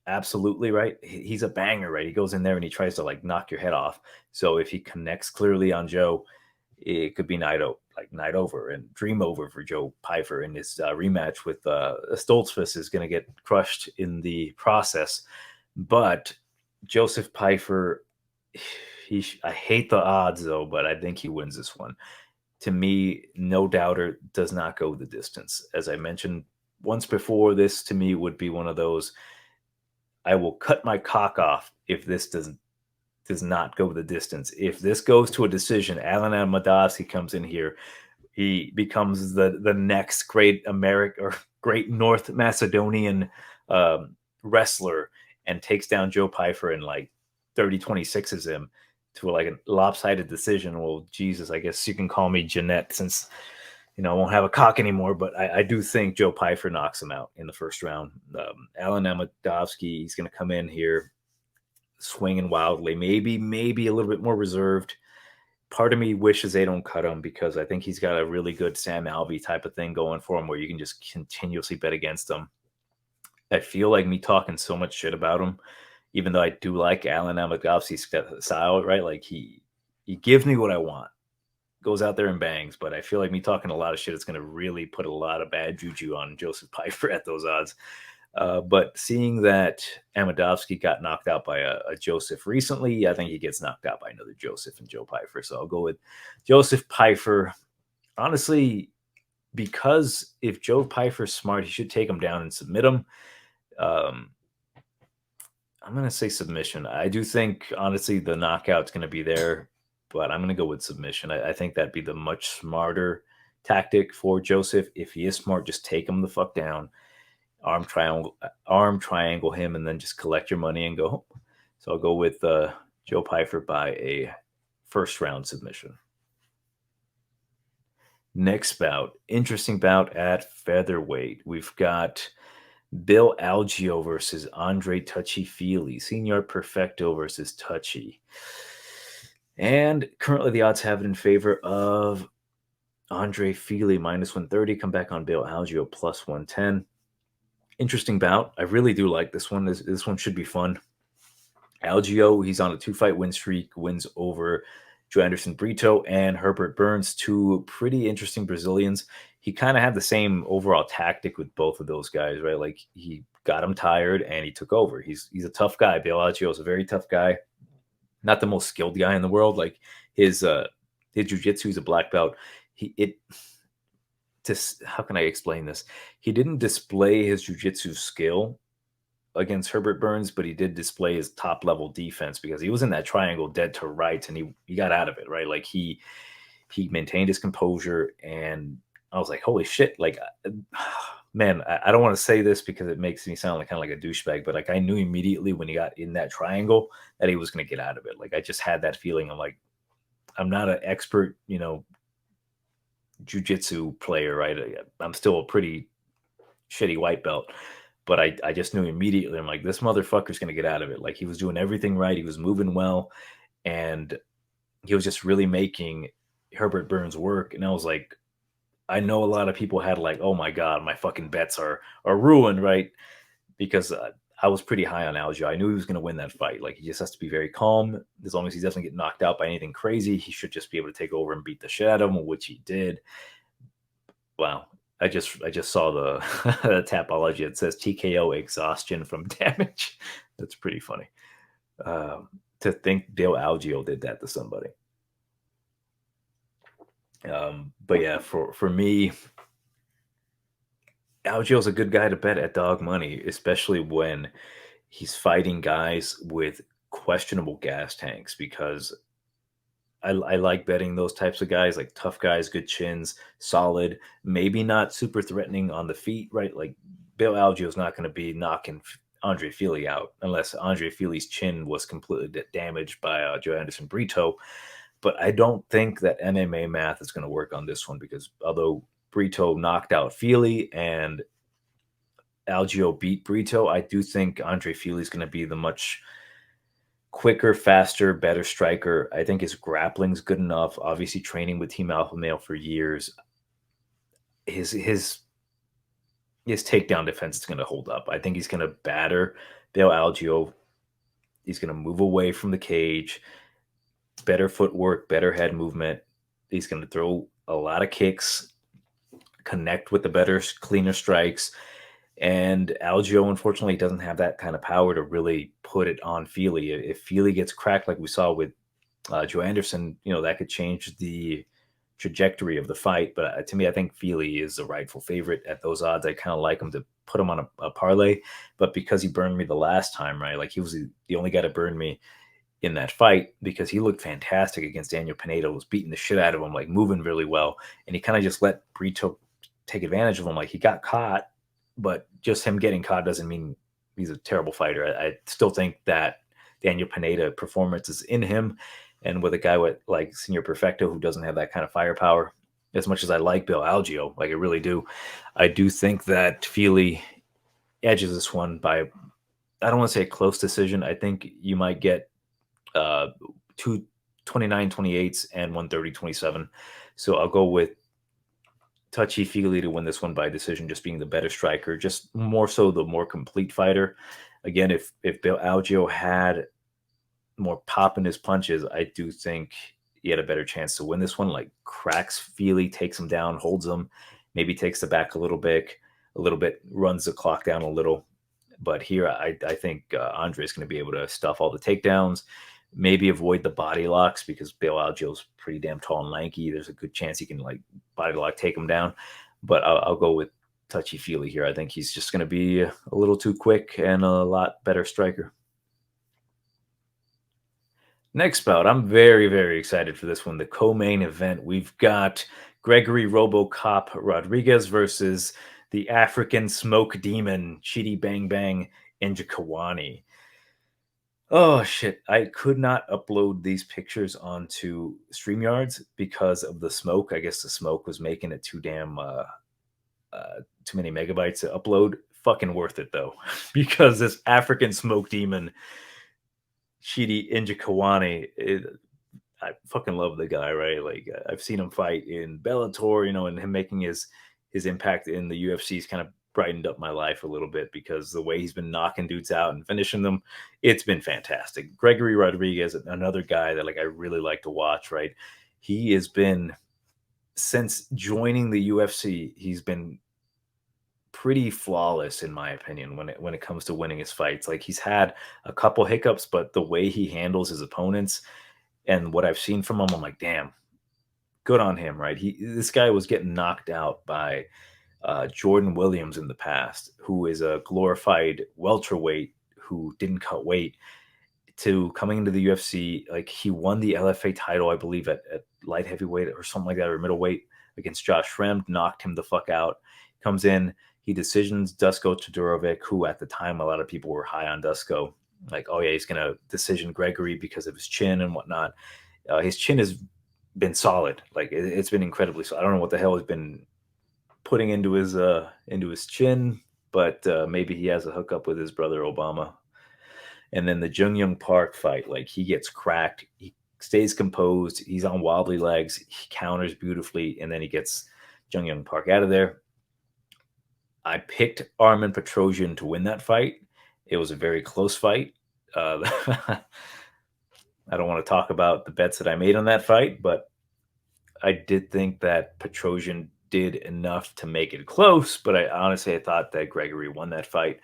Absolutely, right? He's a banger, right? He goes in there and he tries to like knock your head off. So if he connects clearly on Joe, it could be night over and dream over for Joe Pyfer. And his rematch with Stoltzfus is going to get crushed in the process. But Joseph Pyfer, I hate the odds though, but I think he wins this one. To me, no doubter, does not go the distance. As I mentioned once before, this to me would be one of those, I will cut my cock off if this does not go the distance. If this goes to a decision, Alan Amedovski comes in here. He becomes the next great great North Macedonian wrestler and takes down Joe Pyfer in like 30-26s him to like a lopsided decision. Well, Jesus, I guess you can call me Jeanette since I won't have a cock anymore. But I do think Joe Pyfer knocks him out in the first round. Alan Amedovski, he's going to come in here swinging wildly, maybe a little bit more reserved. Part of me wishes they don't cut him because I think he's got a really good Sam Alvey type of thing going for him where you can just continuously bet against him. I feel like me talking so much shit about him, even though I do like Alan Amedovski's style, right? Like he gives me what I want, goes out there and bangs, but I feel like me talking a lot of shit is going to really put a lot of bad juju on Joseph Pyfer at those odds. But seeing that Amedovski got knocked out by a Joseph recently, I think he gets knocked out by another Joseph and Joe Pyfer. So I'll go with Joseph Pyfer. Honestly, because if Joe Pyfer's smart, he should take him down and submit him. I'm going to say submission. I do think, honestly, the knockout's going to be there, but I'm going to go with submission. I think that'd be the much smarter tactic for Joseph. If he is smart, just take him the fuck down. Arm triangle him, and then just collect your money and go home. So I'll go with Joe Pyfer by a first round submission. Next bout, interesting bout at featherweight. We've got Bill Algeo versus Andre Touchy Fili, Senior Perfecto versus Touchy. And currently the odds have it in favor of Andre Fili minus 130. Come back on Bill Algeo plus 110. Interesting bout. I really do like this one. This one should be fun. Algeo, he's on a 2-fight win streak, wins over Joanderson Brito and Herbert Burns, two pretty interesting Brazilians. He kind of had the same overall tactic with both of those guys, right? Like he got him tired and he took over. He's a tough guy. Bill Algeo is a very tough guy. Not the most skilled guy in the world. Like his jiu-jitsu is a black belt. How can I explain this? He didn't display his jiu-jitsu skill against Herbert Burns, but he did display his top-level defense because he was in that triangle dead to rights, and he got out of it, right? Like he maintained his composure, and I was like, holy shit! Like, man, I don't want to say this because it makes me sound like kind of like a douchebag, but like I knew immediately when he got in that triangle that he was going to get out of it. Like I just had that feeling. I'm like, I'm not an expert, jiu-jitsu player, right? I'm still a pretty shitty white belt, but I just knew immediately. I'm like, this motherfucker's gonna get out of it. Like he was doing everything right, he was moving well, and he was just really making Herbert Burns work. And I was like, I know a lot of people had like, oh my god, my fucking bets are ruined, right? Because I was pretty high on Algeo. I knew he was going to win that fight. Like he just has to be very calm. As long as he doesn't get knocked out by anything crazy, he should just be able to take over and beat the shit out of him, which he did. Wow. I just saw the Tapology. It says TKO exhaustion from damage. That's pretty funny. To think Bill Algeo did that to somebody. But yeah, for me, Algeo's a good guy to bet at dog money, especially when he's fighting guys with questionable gas tanks, because I like betting those types of guys, like tough guys, good chins, solid, maybe not super threatening on the feet, right? Like Bill Algeo's not going to be knocking Andre Fili out unless Andre Fili's chin was completely damaged by Joanderson Brito. But I don't think that MMA math is going to work on this one, because although Brito knocked out Fili and Algeo beat Brito, I do think Andre Fili is going to be the much quicker, faster, better striker. I think his grappling's good enough. Obviously, training with Team Alpha Male for years, his takedown defense is going to hold up. I think he's going to batter Bill Algeo. He's going to move away from the cage. Better footwork, better head movement. He's going to throw a lot of kicks, connect with the better, cleaner strikes. And Algeo, unfortunately, doesn't have that kind of power to really put it on Fili. If Fili gets cracked like we saw with Joanderson, that could change the trajectory of the fight. But to me, I think Fili is the rightful favorite at those odds. I kind of like him to put him on a parlay. But because he burned me the last time, right? Like he was the only guy to burn me in that fight, because he looked fantastic against Daniel Pineda, was beating the shit out of him, like moving really well. And he kind of just let Brito take advantage of him. Like he got caught, but just him getting caught doesn't mean he's a terrible fighter. I still think that Daniel Pineda performances in him. And with a guy with like Senior Perfecto who doesn't have that kind of firepower, as much as I like Bill Algeo, like I really do, I do think that Fili edges this one by, I don't want to say a close decision. I think you might get two 29-28s and 130-27. So I'll go with Touchy Fili to win this one by decision, just being the better striker, just more so the more complete fighter. Again, if Bill Algeo had more pop in his punches, I do think he had a better chance to win this one. Like cracks Fili, takes him down, holds him, maybe takes the back a little bit, runs the clock down a little. But here, I think Andre is going to be able to stuff all the takedowns, maybe avoid the body locks because Bill Algeo's pretty damn tall and lanky. There's a good chance he can like body lock, take him down. But I'll go with Touchy Fili here. I think he's just going to be a little too quick and a lot better striker. Next bout, I'm very, very excited for this one. The co-main event. We've got Gregory RoboCop Rodrigues versus the African smoke demon Chidi Bang Bang Njokuani. Oh shit! I could not upload these pictures onto StreamYards because of the smoke. I guess the smoke was making it too damn too many megabytes to upload. Fucking worth it though, because this African smoke demon Chidi Njokuani, I fucking love the guy, right? Like I've seen him fight in Bellator, and him making his impact in the UFC's kind of brightened up my life a little bit because the way he's been knocking dudes out and finishing them, it's been fantastic. Gregory Rodrigues, another guy that like I really like to watch, right? He has been, since joining the UFC, he's been pretty flawless in my opinion when it comes to winning his fights. Like he's had a couple hiccups, but the way he handles his opponents and what I've seen from him, I'm like, damn, good on him, right? This guy was getting knocked out by Jordan Williams in the past, who is a glorified welterweight who didn't cut weight, to coming into the UFC. Like he won the LFA title, I believe, at light heavyweight or something like that, or middleweight against Josh Fremd, knocked him the fuck out. Comes in, he decisions Dusko Todorovic, who at the time a lot of people were high on Dusko. Like, oh yeah, he's gonna decision Gregory because of his chin and whatnot. His chin has been solid. Like it's been incredibly solid. I don't know what the hell he's been putting into his chin, but maybe he has a hookup with his brother Obama. And then the Jung Young Park fight, like he gets cracked, he stays composed, he's on wobbly legs, he counters beautifully, and then he gets Jung Young Park out of there. I picked Armen Petrosian to win that fight. It was a very close fight. I don't want to talk about the bets that I made on that fight, but I did think that Petrosian did enough to make it close. But I thought that Gregory won that fight.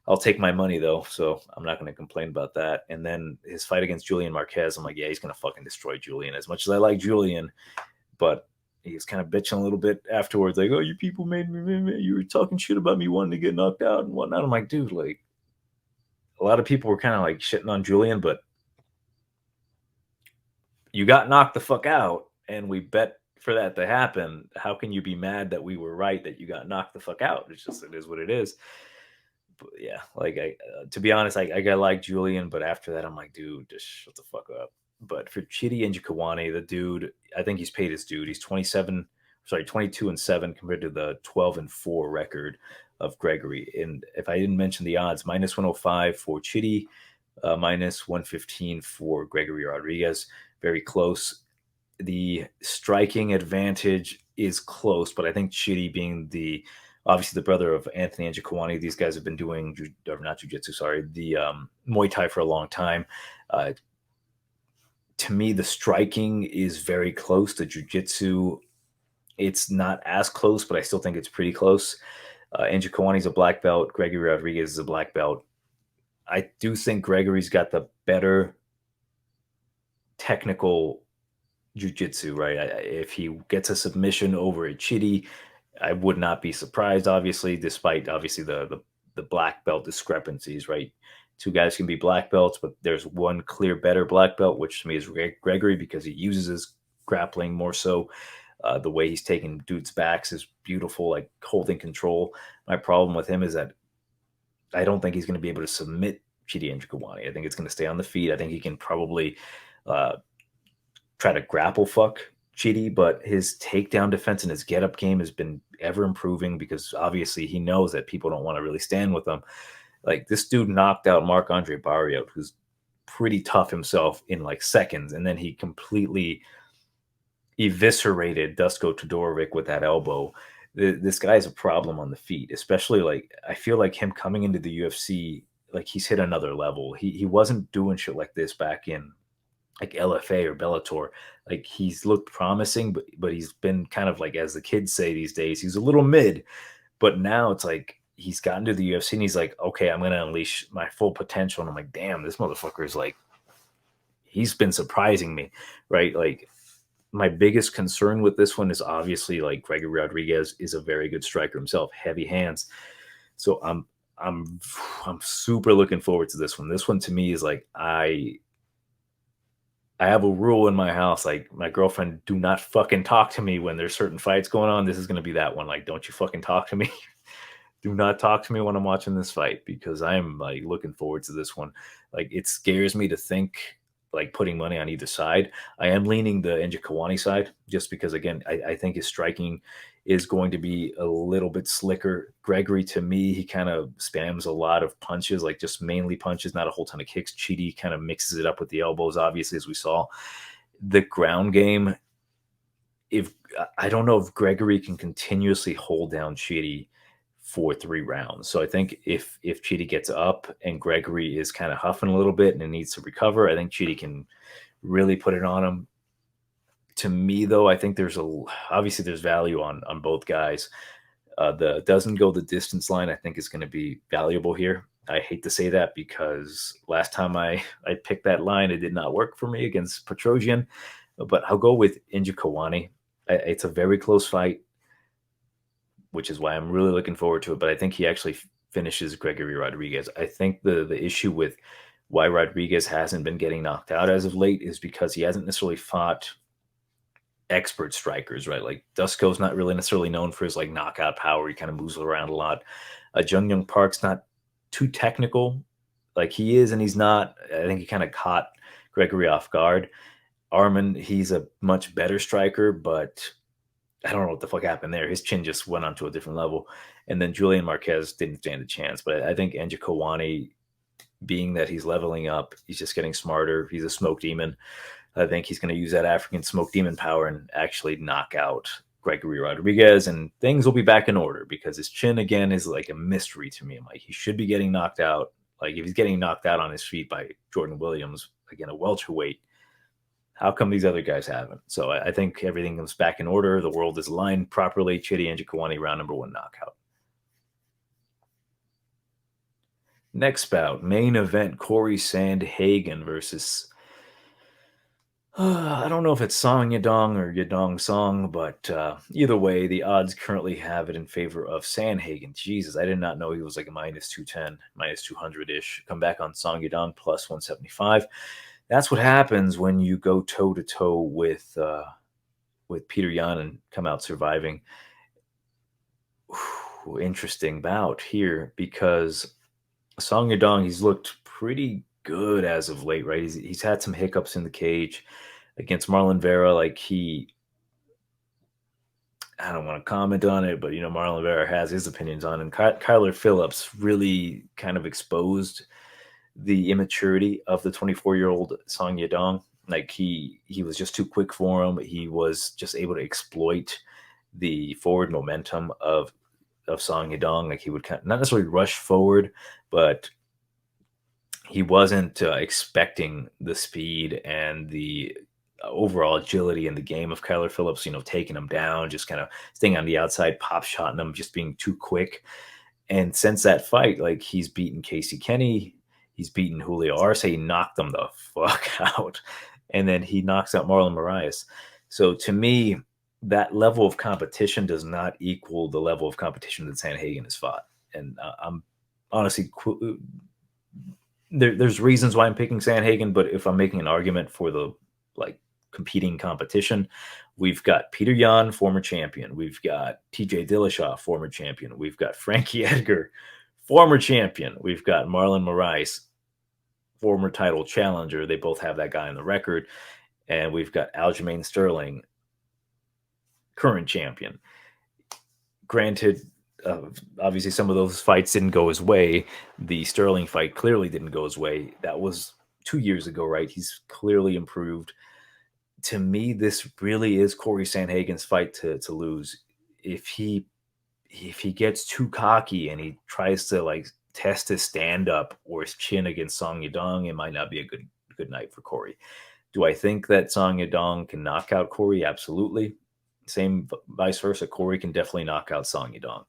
I'll take my money though, so I'm not going to complain about that. And then his fight against Julian Marquez, I'm like, yeah, he's going to fucking destroy Julian. As much as I like Julian, but he's kind of bitching a little bit afterwards, like, oh, you people made me, you were talking shit about me wanting to get knocked out and whatnot. I'm like, dude, like, a lot of people were kind of like shitting on Julian, but you got knocked the fuck out, and we bet for that to happen. How can you be mad that we were right that you got knocked the fuck out? It's just, it is what it is. But yeah, like to be honest, I like Julian, but after that, I'm like, dude, just shut the fuck up. But for Chidi Njokuani, the dude, I think he's paid his dude. He's 22-7 compared to the 12-4 record of Gregory. And if I didn't mention the odds, minus 105 for Chidi, minus 115 for Gregory Rodrigues. Very close. The striking advantage is close, but I think Chidi, being obviously the brother of Anthony Njokuani, these guys have been doing, or not jiu-jitsu, sorry, the Muay Thai for a long time. To me, the striking is very close. The jiu-jitsu, it's not as close, but I still think it's pretty close. Njokuani's a black belt. Gregory Rodrigues is a black belt. I do think Gregory's got the better technical jiu-jitsu, right? If he gets a submission over a Chidi, I would not be surprised, obviously, despite obviously the black belt discrepancies, right? Two guys can be black belts, but there's one clear better black belt, which to me is Gregory, because he uses his grappling more so. The way he's taking dudes' backs is beautiful, like holding control. My problem with him is that I don't think he's going to be able to submit Chidi Njokuani. I think it's going to stay on the feet. I think he can probably try to grapple fuck Chidi, but his takedown defense and his get up game has been ever improving because obviously he knows that people don't want to really stand with him. Like this dude knocked out Marc-Andre Barriault, who's pretty tough himself, in like seconds, and then he completely eviscerated Dusko Todorovic with that elbow. This guy's a problem on the feet, especially like I feel like him coming into the UFC, like he's hit another level. He wasn't doing shit like this back in like LFA or Bellator. Like he's looked promising, but he's been kind of like, as the kids say these days, he's a little mid. But now it's like he's gotten to the UFC and he's like, okay, I'm gonna unleash my full potential. And I'm like, damn, this motherfucker is like, he's been surprising me, right? Like my biggest concern with this one is obviously like Gregory Rodrigues is a very good striker himself, heavy hands. So I'm super looking forward to this one. This one to me is like I have a rule in my house, like my girlfriend, do not fucking talk to me when there's certain fights going on. This is going to be that one. Like, don't you fucking talk to me. Do not talk to me when I'm watching this fight because I'm like looking forward to this one. Like it scares me to think like putting money on either side. I am leaning the Njokuani side just because again, I think his striking is going to be a little bit slicker. Gregory, to me, he kind of spams a lot of punches, like just mainly punches, not a whole ton of kicks. Chidi kind of mixes it up with the elbows, obviously, as we saw. The ground game, if I don't know if Gregory can continuously hold down Chidi for 3 rounds. So I think if Chidi gets up and Gregory is kind of huffing a little bit and needs to recover, I think Chidi can really put it on him. To me, though, I think obviously there's value on both guys. The doesn't go the distance line, I think, is going to be valuable here. I hate to say that because last time I picked that line, it did not work for me against Petrosian, but I'll go with Njokuani. It's a very close fight, which is why I'm really looking forward to it. But I think he actually finishes Gregory Rodrigues. I think the issue with why Rodrigues hasn't been getting knocked out as of late is because he hasn't necessarily fought expert strikers, right? Like Dusko's not really necessarily known for his like knockout power. He kind of moves around a lot. Jung Young Park's not too technical. Like he is and he's not. I think he kind of caught Gregory off guard. Arman, he's a much better striker, but I don't know what the fuck happened there. His chin just went onto a different level. And then Julian Marquez didn't stand a chance. But I think Njokuani, being that he's leveling up, he's just getting smarter. He's a smoke demon. I think he's going to use that African smoke demon power and actually knock out Gregory Rodrigues, and things will be back in order because his chin again is like a mystery to me. I'm like, he should be getting knocked out. Like if he's getting knocked out on his feet by Jordan Williams, again, a welterweight, how come these other guys haven't? So I think everything comes back in order. The world is aligned properly. Chidi Njokuani, round number 1 knockout. Next bout, main event, Cory Sandhagen versus I don't know if it's Song Yadong or Yadong Song, but either way, the odds currently have it in favor of Sandhagen. Jesus, I did not know he was like a minus 210, minus 200-ish. Come back on Song Yadong, plus 175. That's what happens when you go toe-to-toe with Peter Yan and come out surviving. Whew, interesting bout here because Song Yadong, he's looked pretty good as of late, right? He's had some hiccups in the cage against Marlon Vera. Like I don't want to comment on it, but Marlon Vera has his opinions on him. Kyler Phillips really kind of exposed the immaturity of the 24-year-old Song Yadong. Like he was just too quick for him. He was just able to exploit the forward momentum of Song Yadong. Like he would not necessarily rush forward, but he wasn't expecting the speed and the overall agility in the game of Kyler Phillips, taking him down, just kind of staying on the outside, pop shotting him, just being too quick. And since that fight, like he's beaten Casey Kenny, he's beaten Julio Arce, he knocked them the fuck out. And then he knocks out Marlon Moraes. So to me, that level of competition does not equal the level of competition that Sandhagen has fought. And I'm honestly there's reasons why I'm picking Sandhagen, but if I'm making an argument for the like competing competition, we've got Peter Yan, former champion. We've got TJ Dillashaw, former champion. We've got Frankie Edgar, former champion. We've got Marlon Moraes, former title challenger. They both have that guy on the record. And we've got Aljamain Sterling, current champion. Granted, obviously some of those fights didn't go his way. The Sterling fight clearly didn't go his way. That was 2 years ago, right? He's clearly improved. To me, this really is Cory Sandhagen's fight to lose. If he gets too cocky and he tries to like test his stand up or his chin against Song Yadong, it might not be a good night for Cory. Do I think that Song Yadong can knock out Cory? Absolutely. Same vice versa. Cory can definitely knock out Song Yadong.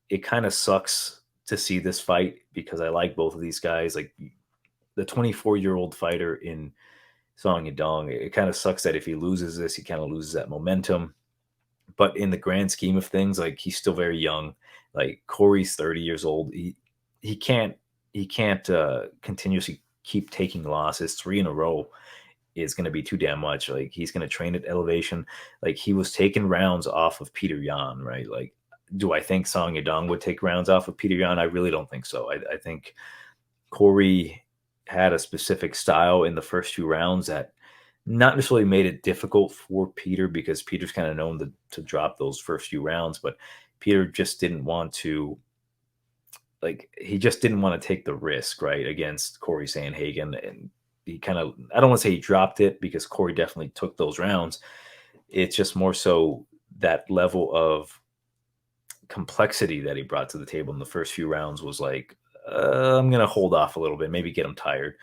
It kind of sucks to see this fight because I like both of these guys. Like the 24-year-old fighter in Song Yadong, it kind of sucks that if he loses this, he kind of loses that momentum. But in the grand scheme of things, like he's still very young. Like Cory's 30 years old. He can't continuously keep taking losses. 3 in a row is going to be too damn much. Like he's going to train at elevation. Like he was taking rounds off of Peter Yan, right? Like, do I think Song Yadong would take rounds off of Peter Yan? I really don't think so. I think Cory had a specific style in the first 2 rounds that not necessarily made it difficult for Peter because Peter's kind of known to drop those first few rounds, but Peter just didn't want to he just didn't want to take the risk, right, against Cory Sandhagen. And he kind of, I don't want to say he dropped it because Cory definitely took those rounds. It's just more so that level of complexity that he brought to the table in the first few rounds was like, I'm going to hold off a little bit, maybe get him tired.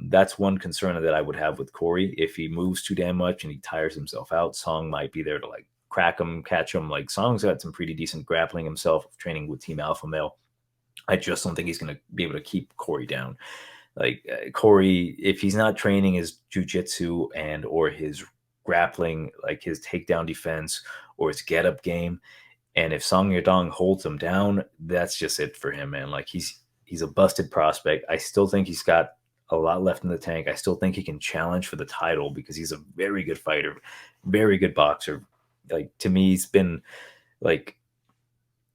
That's one concern that I would have with Cory. If he moves too damn much and he tires himself out, Song might be there to like crack him, catch him. Like Song's got some pretty decent grappling himself, training with Team Alpha Male. I just don't think he's going to be able to keep Cory down. Like Cory, if he's not training his jiu-jitsu and or his grappling, like his takedown defense or his get-up game, and if Song Yadong holds him down, that's just it for him, man. Like he's a busted prospect. I still think he's got a lot left in the tank. I still think he can challenge for the title because he's a very good fighter, very good boxer. Like to me, he's been like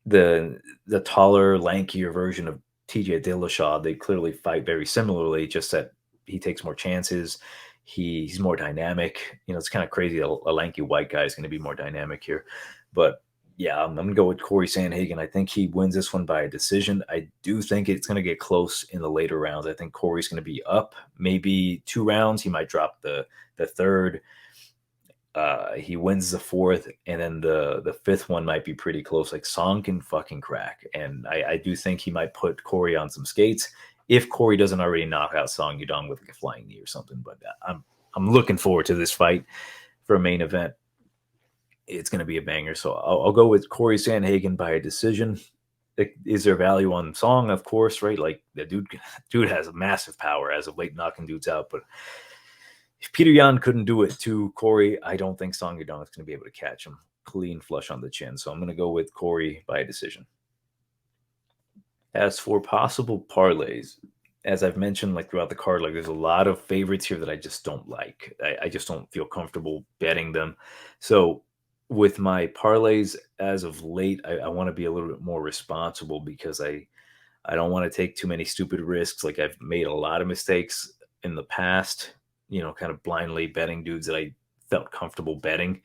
the taller, lankier version of TJ Dillashaw. They clearly fight very similarly, just that he takes more chances. He's more dynamic. You know, it's kind of crazy that a lanky white guy is going to be more dynamic here. But yeah, I'm going to go with Cory Sandhagen. I think he wins this one by a decision. I do think it's going to get close in the later rounds. I think Cory's going to be up maybe 2 rounds. He might drop the third. He wins the 4th, and then the 5th one might be pretty close. Like Song can fucking crack, and I do think he might put Cory on some skates if Cory doesn't already knock out Song Yadong with like a flying knee or something. But I'm looking forward to this fight for a main event. It's going to be a banger. So I'll go with Cory Sandhagen by a decision. Is there value on Song? Of course, right? Like the dude has a massive power as of late, knocking dudes out. But if Peter Yan couldn't do it to Cory, I don't think Song Yadong is going to be able to catch him clean flush on the chin. So I'm going to go with Cory by a decision. As for possible parlays, as I've mentioned, like throughout the card, like there's a lot of favorites here that I just don't like. I just don't feel comfortable betting them. So with my parlays as of late, I want to be a little bit more responsible because I don't want to take too many stupid risks. Like I've made a lot of mistakes in the past, you know, kind of blindly betting dudes that I felt comfortable betting.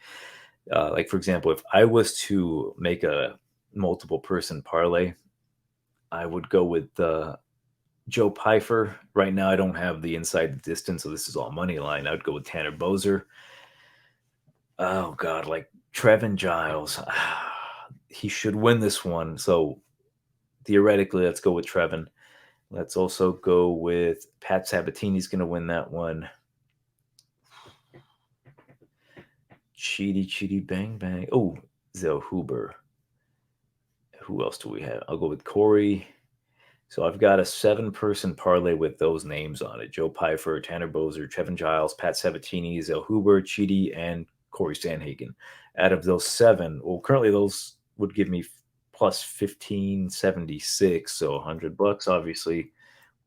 Like for example, if I was to make a multiple person parlay, I would go with Joe Pyfer. Right now, I don't have the inside distance, so this is all money line. I would go with Tanner Boser. Oh God, like Trevin Giles. He should win this one. So theoretically, let's go with Trevin. Let's also go with Pat Sabatini's going to win that one. Cheaty, bang, bang. Oh, Zellehuber. Who else do we have? I'll go with Cory. So I've got a 7-person parlay with those names on it. Joe Pyfer, Tanner Boser, Trevin Giles, Pat Sabatini, Zellehuber, Cheaty, and Cory Sandhagen. Out of those 7, well, currently those would give me plus 1576. So $100 obviously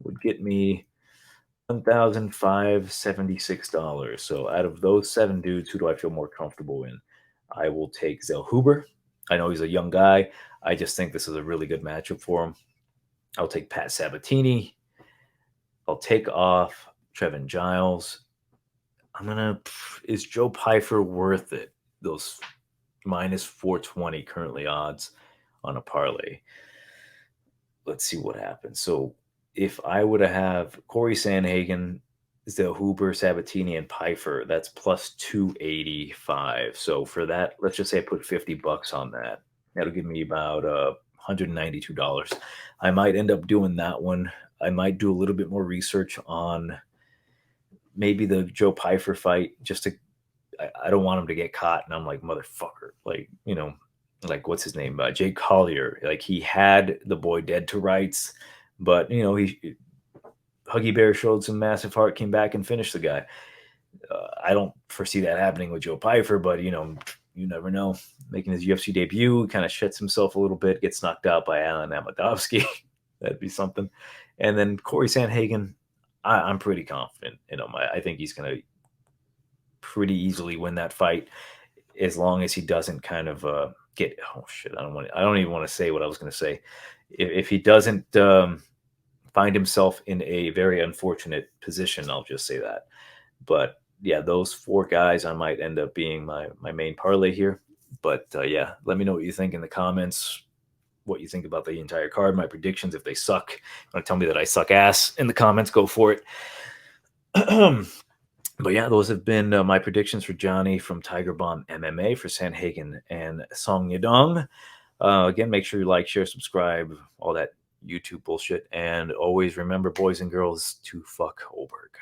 would get me $1,576. So out of those 7 dudes, who do I feel more comfortable in? I will take Zellehuber. I know he's a young guy. I just think this is a really good matchup for him. I'll take Pat Sabatini. I'll take off Trevin Giles. Is Joe Pyfer worth it? Those minus 420 currently odds on a parlay. Let's see what happens. So if I were to have Cory Sandhagen, Zellehuber, Sabatini, and Pyfer, that's plus 285. So for that, let's just say I put $50 on that. That'll give me about $192. I might end up doing that one. I might do a little bit more research on maybe the Joe Pyfer fight, just to I don't want him to get caught. And I'm like, motherfucker, like, like what's his name? Jake Collier. Like he had the boy dead to rights, but Huggy Bear showed some massive heart, came back and finished the guy. I don't foresee that happening with Joe Pyfer, but you never know. Making his UFC debut, kind of shits himself a little bit, gets knocked out by Alan Amedovski. That'd be something. And then Cory Sandhagen, I'm pretty confident. I think he's going to pretty easily win that fight, as long as he doesn't kind of get. Oh shit! I don't even want to say what I was going to say. If he doesn't find himself in a very unfortunate position, I'll just say that. But yeah, those four guys I might end up being my main parlay here. But yeah, let me know what you think in the comments. What you think about the entire card, my predictions. If they suck, want to tell me that I suck ass in the comments, go for it. But yeah, those have been my predictions for Johnny from Tiger Bomb MMA, for Sandhagen and Song Yadong. Again, make sure you like, share, subscribe, all that YouTube bullshit. And always remember, boys and girls, to fuck Holberg.